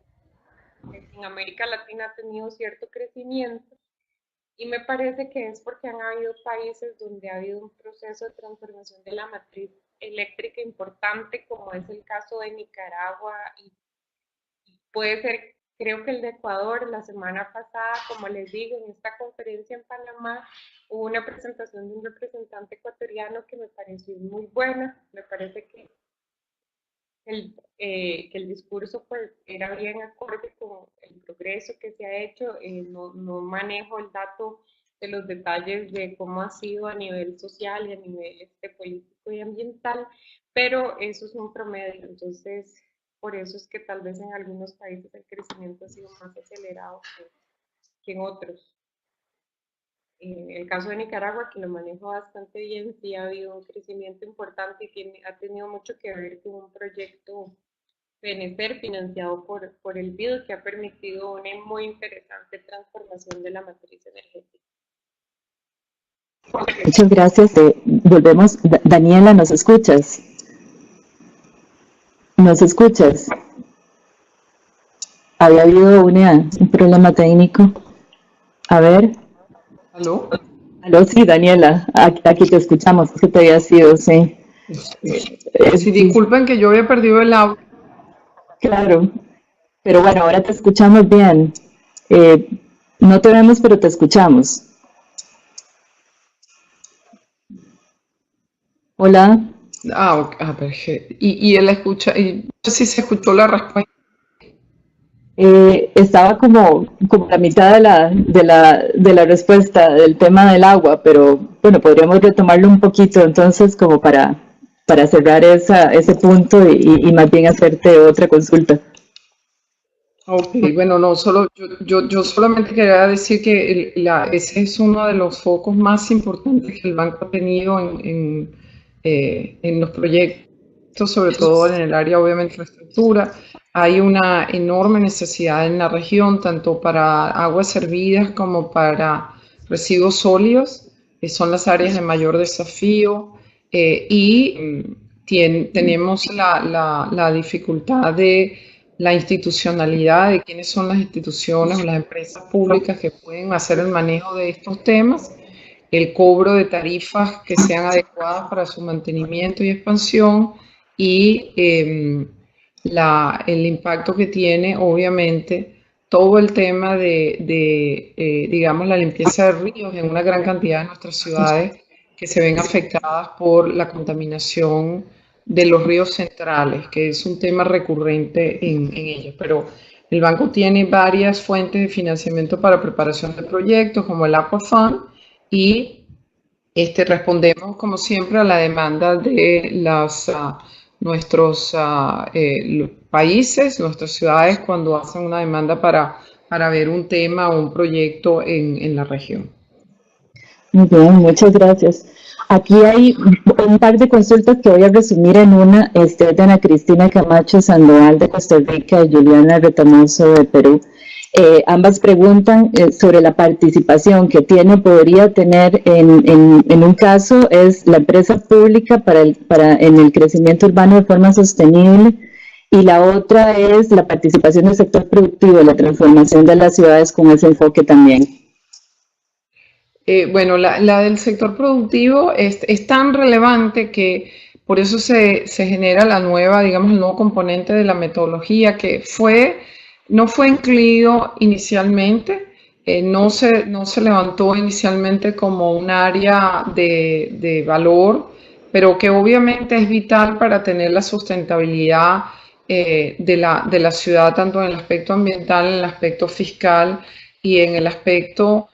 En América Latina ha tenido cierto crecimiento y me parece que es porque han habido países donde ha habido un proceso de transformación de la matriz eléctrica importante, como es el caso de Nicaragua y puede ser, creo que el de Ecuador. La semana pasada, como les digo, en esta conferencia en Panamá, hubo una presentación de un representante ecuatoriano que me pareció muy buena. Me parece que el discurso pues, era bien acorde con el progreso que se ha hecho. No manejo el dato de los detalles de cómo ha sido a nivel social y a nivel político y ambiental, pero eso es un promedio. Entonces, por eso es que tal vez en algunos países el crecimiento ha sido más acelerado que en otros. En el caso de Nicaragua, que lo manejo bastante bien, sí ha habido un crecimiento importante y ha tenido mucho que ver con un proyecto PNCER financiado por el BID, que ha permitido una muy interesante transformación de la matriz energética. Muchas gracias. Volvemos. Daniela, ¿nos escuchas? ¿Nos escuchas? Había habido un problema técnico. A ver. ¿Aló? Aló, sí, Daniela. Aquí te escuchamos. Es que te había sido, sí. Sí, disculpen que yo había perdido el audio. Claro. Pero bueno, ahora te escuchamos bien. No te vemos, pero te escuchamos. Hola. Y él escucha, y no sé si se escuchó la respuesta. Estaba como la mitad de la respuesta del tema del agua, pero bueno, podríamos retomarlo un poquito entonces como para cerrar ese punto y más bien hacerte otra consulta. Ok, bueno, no, solo yo solamente quería decir que ese es uno de los focos más importantes que el banco ha tenido en los proyectos, sobre todo en el área, obviamente, de infraestructura. Hay una enorme necesidad en la región, tanto para aguas servidas como para residuos sólidos, que son las áreas de mayor desafío, tenemos la dificultad de la institucionalidad de quiénes son las instituciones o las empresas públicas que pueden hacer el manejo de estos temas, el cobro de tarifas que sean adecuadas para su mantenimiento y expansión y el impacto que tiene, obviamente, todo el tema digamos, la limpieza de ríos en una gran cantidad de nuestras ciudades que se ven afectadas por la contaminación de los ríos centrales, que es un tema recurrente en ellos. Pero el banco tiene varias fuentes de financiamiento para preparación de proyectos, como el Aqua Fund, y respondemos, como siempre, a la demanda de nuestros países, nuestras ciudades, cuando hacen una demanda para ver un tema o un proyecto en la región. Muy bien, muchas gracias. Aquí hay un par de consultas que voy a resumir en una, es de Ana Cristina Camacho Sandoval de Costa Rica y Juliana Retamoso de Perú. Ambas preguntan sobre la participación que tiene o podría tener en un caso es la empresa pública en el crecimiento urbano de forma sostenible y la otra es la participación del sector productivo, la transformación de las ciudades con ese enfoque también. Bueno, la del sector productivo es tan relevante que por eso se genera la nueva, digamos, el nuevo componente de la metodología que no fue incluido inicialmente, no se levantó inicialmente como un área de valor, pero que obviamente es vital para tener la sustentabilidad de la ciudad, tanto en el aspecto ambiental, en el aspecto fiscal y en el aspecto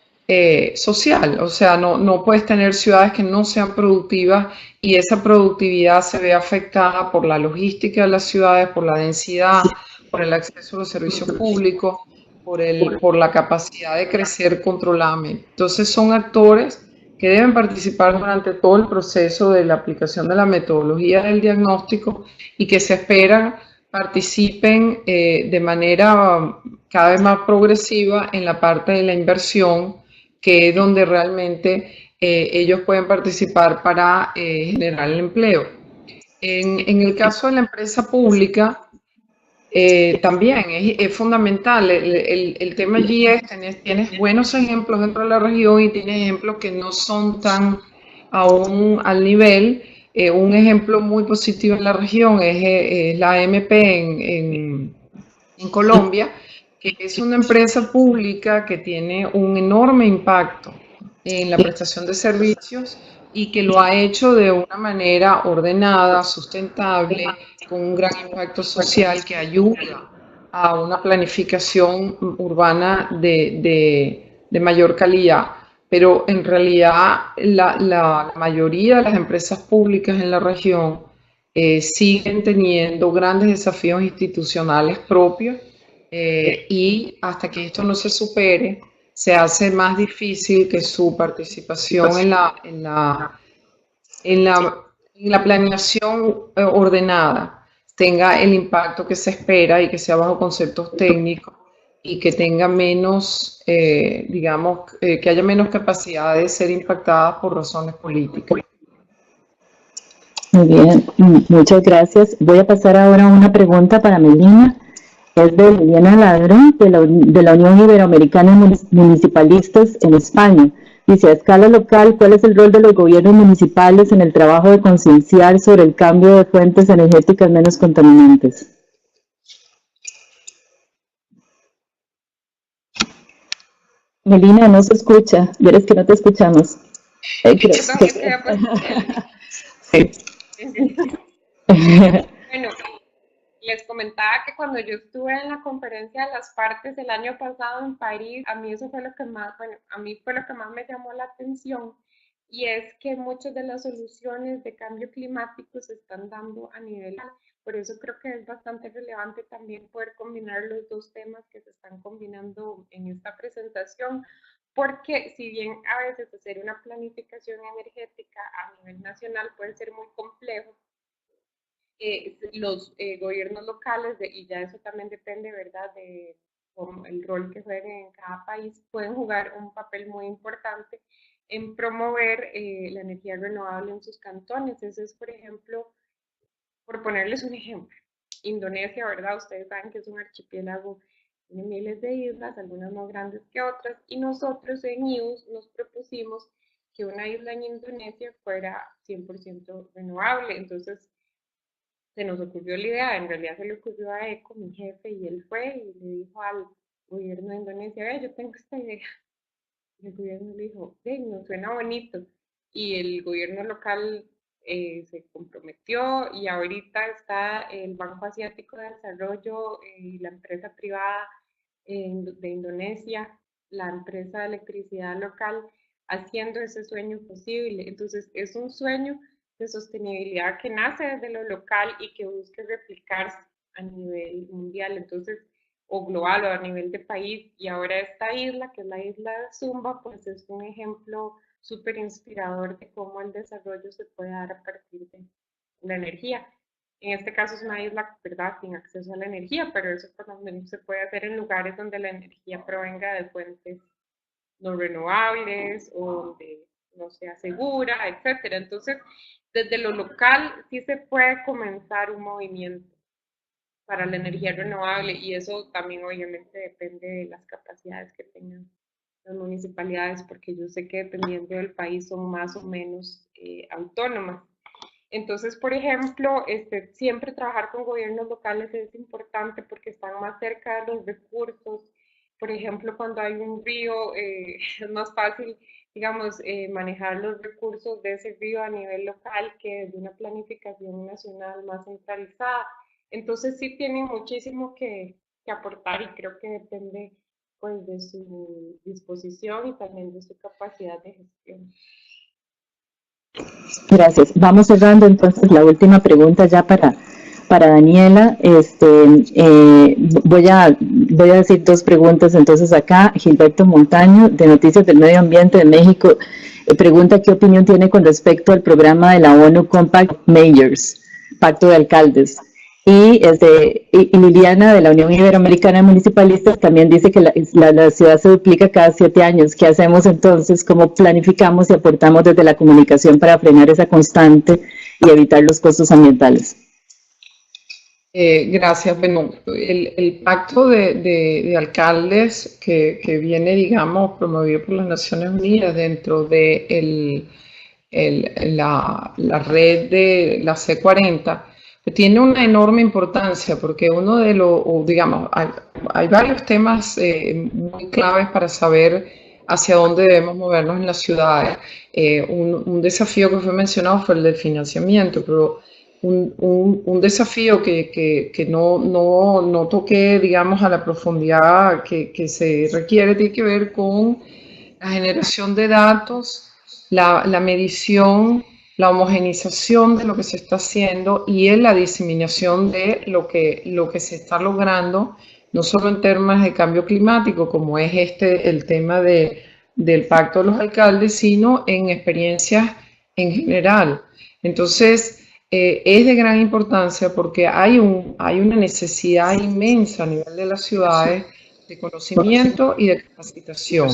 social. O sea, no puedes tener ciudades que no sean productivas y esa productividad se ve afectada por la logística de las ciudades, por la densidad, por el acceso a los servicios públicos, por la capacidad de crecer controladamente. Entonces son actores que deben participar durante todo el proceso de la aplicación de la metodología del diagnóstico y que se esperan participen de manera cada vez más progresiva en la parte de la inversión, que es donde realmente ellos pueden participar para generar el empleo. En el caso de la empresa pública, también es fundamental. El tema allí es, tienes buenos ejemplos dentro de la región y tienes ejemplos que no son tan aún al nivel. Un ejemplo muy positivo en la región es la AMP en Colombia, que es una empresa pública que tiene un enorme impacto en la prestación de servicios y que lo ha hecho de una manera ordenada, sustentable, con un gran impacto social que ayuda a una planificación urbana de mayor calidad. Pero en realidad la mayoría de las empresas públicas en la región siguen teniendo grandes desafíos institucionales propios y hasta que esto no se supere, se hace más difícil que su participación en la planeación ordenada tenga el impacto que se espera y que sea bajo conceptos técnicos y que tenga menos, digamos, que haya menos capacidad de ser impactada por razones políticas. Muy bien, muchas gracias. Voy a pasar ahora a una pregunta para Melina. Es de Liliana Ladrón, de la Unión Iberoamericana de Municipalistas en España. Dice, a escala local, ¿cuál es el rol de los gobiernos municipales en el trabajo de concienciar sobre el cambio de fuentes energéticas menos contaminantes? Melina, no se escucha. Verás que no te escuchamos. Sí. Bueno, les comentaba que cuando yo estuve en la conferencia de las partes el año pasado en París, a mí eso fue lo que más, bueno, a mí fue lo que más me llamó la atención y es que muchas de las soluciones de cambio climático se están dando a nivel, Por eso creo que es bastante relevante también poder combinar los dos temas que se están combinando en esta presentación, porque si bien a veces hacer una planificación energética a nivel nacional puede ser muy complejo, los gobiernos locales, y ya eso también depende, ¿verdad?, de el rol que jueguen en cada país, pueden jugar un papel muy importante en promover la energía renovable en sus cantones. Ese es, por ejemplo, por ponerles un ejemplo, Indonesia, ¿verdad? Ustedes saben que es un archipiélago, tiene miles de islas, algunas más grandes que otras, y nosotros en IUS nos propusimos que una isla en Indonesia fuera 100% renovable. Entonces, se nos ocurrió la idea, en realidad se le ocurrió a ECO, mi jefe, y él fue y le dijo al gobierno de Indonesia, ve, yo tengo esta idea. Y el gobierno le dijo, hey, nos suena bonito. Y el gobierno local se comprometió y ahorita está el Banco Asiático de Desarrollo y la empresa privada de Indonesia, la empresa de electricidad local, haciendo ese sueño posible. Entonces, es un sueño de sostenibilidad que nace desde lo local y que busca replicarse a nivel mundial, entonces, o global o a nivel de país. Y ahora esta isla, que es la isla de Sumba, pues es un ejemplo súper inspirador de cómo el desarrollo se puede dar a partir de la energía. En este caso es una isla, ¿verdad?, sin acceso a la energía, pero eso también se puede hacer en lugares donde la energía provenga de fuentes no renovables o donde no sea segura, etcétera. Entonces, desde lo local sí se puede comenzar un movimiento para la energía renovable y eso también obviamente depende de las capacidades que tengan las municipalidades, porque yo sé que dependiendo del país son más o menos autónomas. Entonces, por ejemplo, siempre trabajar con gobiernos locales es importante porque están más cerca de los recursos. Por ejemplo, cuando hay un río, es más fácil, digamos, manejar los recursos de ese río a nivel local que de una planificación nacional más centralizada. Entonces, sí tienen muchísimo que aportar y creo que depende pues de su disposición y también de su capacidad de gestión. Gracias. Vamos cerrando entonces la última pregunta ya para Daniela. Voy a decir dos preguntas entonces acá. Gilberto Montaño, de Noticias del Medio Ambiente de México, pregunta qué opinión tiene con respecto al programa de la ONU Compact Mayors, Pacto de Alcaldes. Y Liliana, de la Unión Iberoamericana de Municipalistas, también dice que la ciudad se duplica cada 7 años. ¿Qué hacemos entonces? ¿Cómo planificamos y aportamos desde la comunicación para frenar esa constante y evitar los costos ambientales? Gracias. Bueno, el pacto de alcaldes que viene, digamos, promovido por las Naciones Unidas dentro de la red de la C40, tiene una enorme importancia porque uno de los, digamos, hay varios temas muy claves para saber hacia dónde debemos movernos en las ciudades. Un desafío que fue mencionado fue el del financiamiento, pero un desafío que no toqué, digamos, a la profundidad que se requiere, tiene que ver con la generación de datos, la medición, la homogenización de lo que se está haciendo y en la diseminación de lo que se está logrando, no solo en temas de cambio climático, como es el tema del Pacto de los Alcaldes, sino en experiencias en general. Entonces, es de gran importancia porque hay una necesidad inmensa a nivel de las ciudades de conocimiento y de capacitación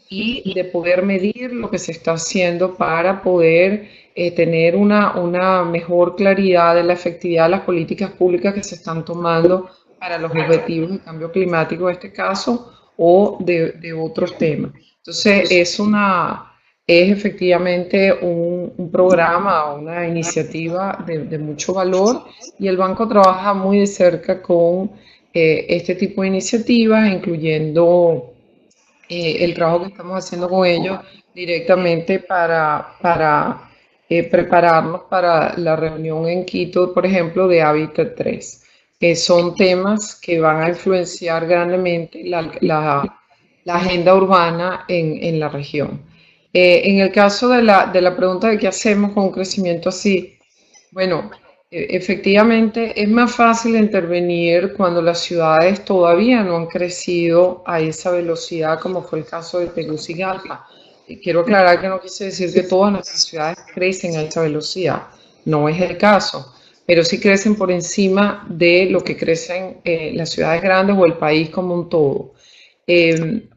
y de poder medir lo que se está haciendo para poder tener una mejor claridad de la efectividad de las políticas públicas que se están tomando para los objetivos de cambio climático en este caso o de otros temas. Entonces es efectivamente un programa, una iniciativa de mucho valor y el banco trabaja muy de cerca con este tipo de iniciativas, incluyendo el trabajo que estamos haciendo con ellos directamente para prepararnos para la reunión en Quito, por ejemplo, de Hábitat 3, que son temas que van a influenciar grandemente la agenda urbana en la región. En el caso de la pregunta de qué hacemos con un crecimiento así, bueno, Efectivamente, es más fácil intervenir cuando las ciudades todavía no han crecido a esa velocidad, como fue el caso de Tegucigalpa. Y quiero aclarar que no quise decir que todas nuestras ciudades crecen a esa velocidad, no es el caso, pero sí crecen por encima de lo que crecen las ciudades grandes o el país como un todo.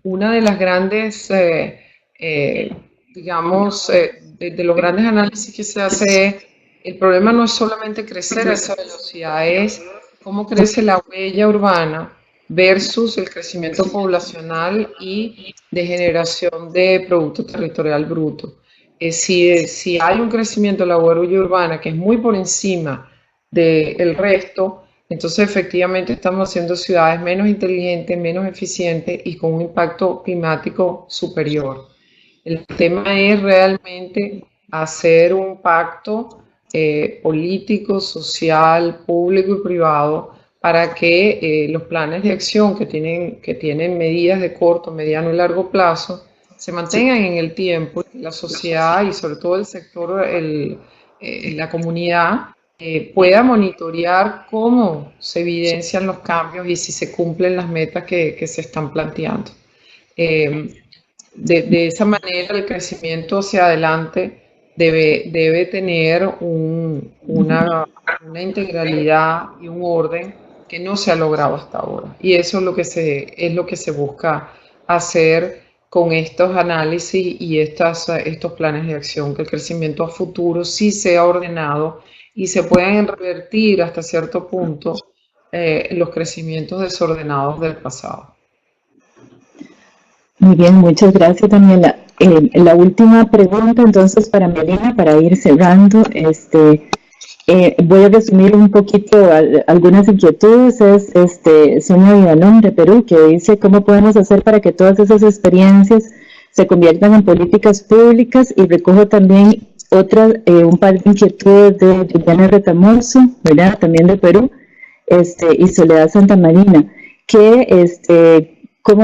Una de las grandes, eh, digamos, de los grandes análisis que se hace es, el problema no es solamente crecer a esa velocidad, es cómo crece la huella urbana versus el crecimiento poblacional y de generación de Producto Territorial Bruto. Si hay un crecimiento de la huella urbana que es muy por encima del resto, entonces efectivamente estamos haciendo ciudades menos inteligentes, menos eficientes y con un impacto climático superior. El tema es realmente hacer un pacto político, social, público y privado para que los planes de acción que tienen medidas de corto, mediano y largo plazo se mantengan en el tiempo y que la sociedad y sobre todo el sector, la comunidad pueda monitorear cómo se evidencian los cambios y si se cumplen las metas que se están planteando. Eh, de esa manera el crecimiento hacia adelante debe tener una integralidad y un orden que no se ha logrado hasta ahora. Y eso es lo que se busca hacer con estos análisis y estos planes de acción, que el crecimiento a futuro sí sea ordenado y se puedan revertir hasta cierto punto los crecimientos desordenados del pasado. Muy bien, muchas gracias, Daniela. La última pregunta, entonces, para Melina, para ir cerrando, voy a resumir un poquito algunas inquietudes. Sonia Vivanón de Perú, que dice cómo podemos hacer para que todas esas experiencias se conviertan en políticas públicas, y recojo también un par de inquietudes de Liliana Retamoso, ¿verdad? También de Perú, y Soledad Santa Marina, que cómo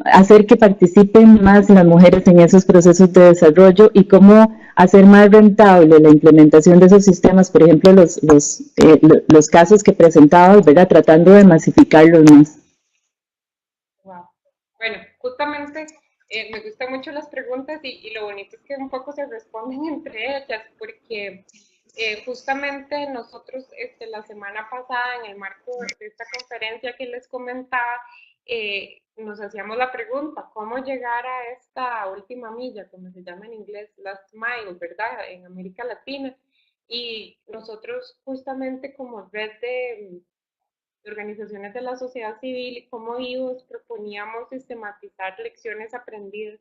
hacer que participen más las mujeres en esos procesos de desarrollo y cómo hacer más rentable la implementación de esos sistemas, por ejemplo, los casos que presentaba, ¿verdad? Tratando de masificarlos más. Wow. Bueno, justamente me gustan mucho las preguntas y lo bonito es que un poco se responden entre ellas, porque justamente nosotros la semana pasada, en el marco de esta conferencia que les comentaba, nos hacíamos la pregunta, ¿cómo llegar a esta última milla, como se llama en inglés, last mile, ¿verdad? En América Latina. Y nosotros justamente como red de organizaciones de la sociedad civil y como IVOS proponíamos sistematizar lecciones aprendidas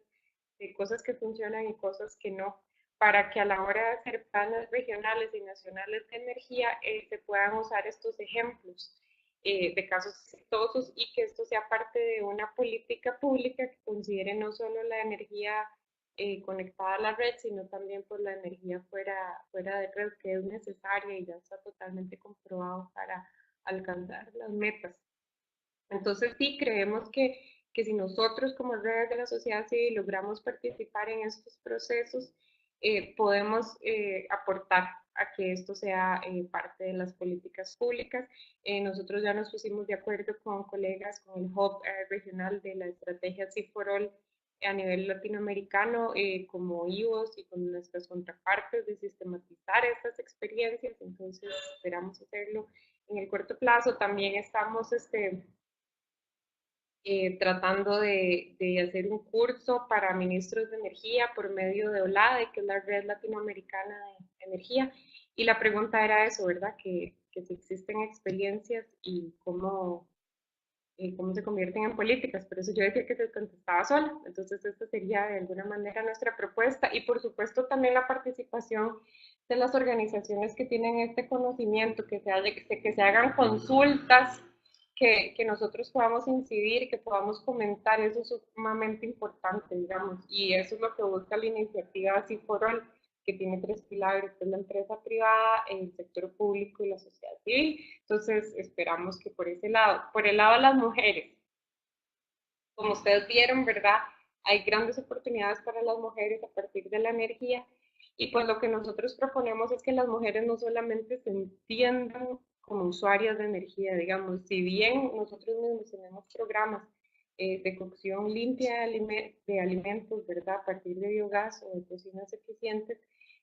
de cosas que funcionan y cosas que no, para que a la hora de hacer planes regionales y nacionales de energía se puedan usar estos ejemplos de casos exitosos y que esto sea parte de una política pública que considere no solo la energía conectada a la red, sino también por la energía fuera de red, que es necesaria y ya está totalmente comprobado para alcanzar las metas. Entonces sí, creemos que si nosotros como redes de la sociedad civil logramos participar en estos procesos, podemos aportar a que esto sea parte de las políticas públicas. Nosotros ya nos pusimos de acuerdo con colegas, con el Hub regional de la estrategia Sea for All a nivel latinoamericano, como IVOS y con nuestras contrapartes, de sistematizar estas experiencias. Entonces esperamos hacerlo en el corto plazo. También estamos tratando de hacer un curso para ministros de energía por medio de OLADE, que es la Red Latinoamericana de Energía. Y la pregunta era eso, ¿verdad? Que si existen experiencias y cómo se convierten en políticas. Por eso yo decía que se contestaba sola. Entonces, esta sería de alguna manera nuestra propuesta. Y por supuesto también la participación de las organizaciones que tienen este conocimiento, que se hagan consultas, que nosotros podamos incidir, que podamos comentar. Eso es sumamente importante, digamos. Y eso es lo que busca la iniciativa Sea for All, que tiene tres pilares, que es la empresa privada, el sector público y la sociedad civil. Entonces, esperamos que por ese lado, por el lado de las mujeres, como ustedes vieron, ¿verdad? Hay grandes oportunidades para las mujeres a partir de la energía Y pues lo que nosotros proponemos es que las mujeres no solamente se entiendan como usuarias de energía, digamos, si bien nosotros mismos tenemos programas de cocción limpia de alimentos, ¿verdad? A partir de biogás o de cocinas eficientes,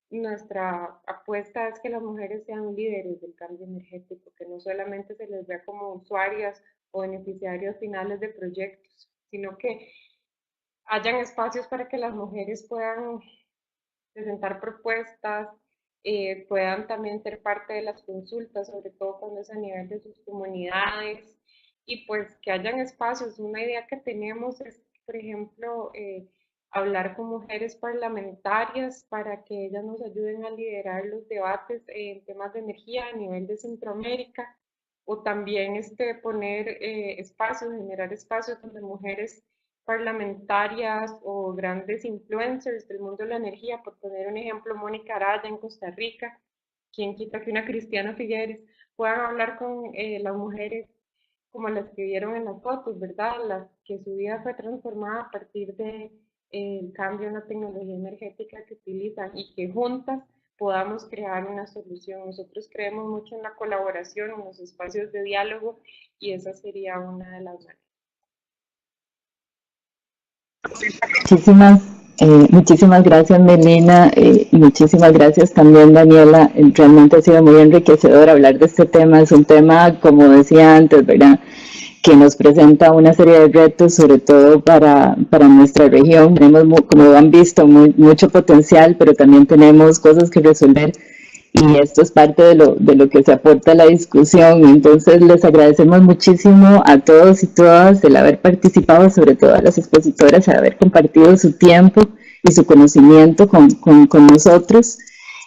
nuestra apuesta es que las mujeres sean líderes del cambio energético, que no solamente se les vea como usuarias o beneficiarias finales de proyectos, sino que hayan espacios para que las mujeres puedan presentar propuestas, puedan también ser parte de las consultas, sobre todo cuando es a nivel de sus comunidades, y pues que hayan espacios. Una idea que tenemos es, por ejemplo, hablar con mujeres parlamentarias para que ellas nos ayuden a liderar los debates en temas de energía a nivel de Centroamérica, o también poner espacios, generar espacios donde mujeres parlamentarias o grandes influencers del mundo de la energía, por poner un ejemplo, Mónica Araya en Costa Rica, quien quita que una Cristiana Figueres, puedan hablar con las mujeres como las que vieron en las fotos, ¿verdad? Las que su vida fue transformada a partir de el cambio en la tecnología energética que utilizan y que juntas podamos crear una solución. Nosotros creemos mucho en la colaboración, en los espacios de diálogo, y esa sería una de las maneras. Muchísimas gracias, Melina, y muchísimas gracias también, Daniela. Realmente ha sido muy enriquecedor hablar de este tema. Es un tema, como decía antes, ¿verdad?, que nos presenta una serie de retos, sobre todo para nuestra región. Tenemos, como han visto, mucho potencial, pero también tenemos cosas que resolver, y esto es parte de lo que se aporta a la discusión. Entonces, les agradecemos muchísimo a todos y todas el haber participado, sobre todo a las expositoras, el haber compartido su tiempo y su conocimiento con nosotros.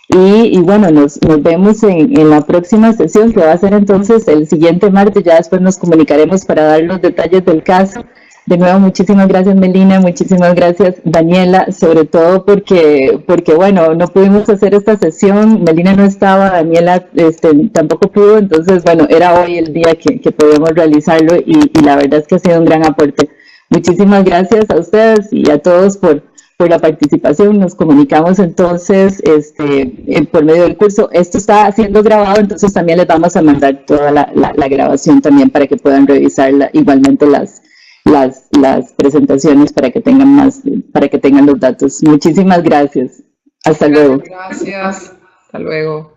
Y bueno, nos vemos en la próxima sesión, que va a ser entonces el siguiente martes. Ya después nos comunicaremos para dar los detalles del caso. De nuevo, muchísimas gracias, Melina, muchísimas gracias, Daniela, sobre todo porque bueno, no pudimos hacer esta sesión, Melina no estaba, Daniela tampoco pudo, entonces bueno, era hoy el día que podíamos realizarlo, y la verdad es que ha sido un gran aporte. Muchísimas gracias a ustedes y a todos por la participación. Nos comunicamos entonces por medio del curso. Esto está siendo grabado, entonces también les vamos a mandar toda la grabación también para que puedan revisarla, igualmente las presentaciones, para que tengan los datos. Muchísimas gracias. Hasta luego. Gracias. Hasta luego.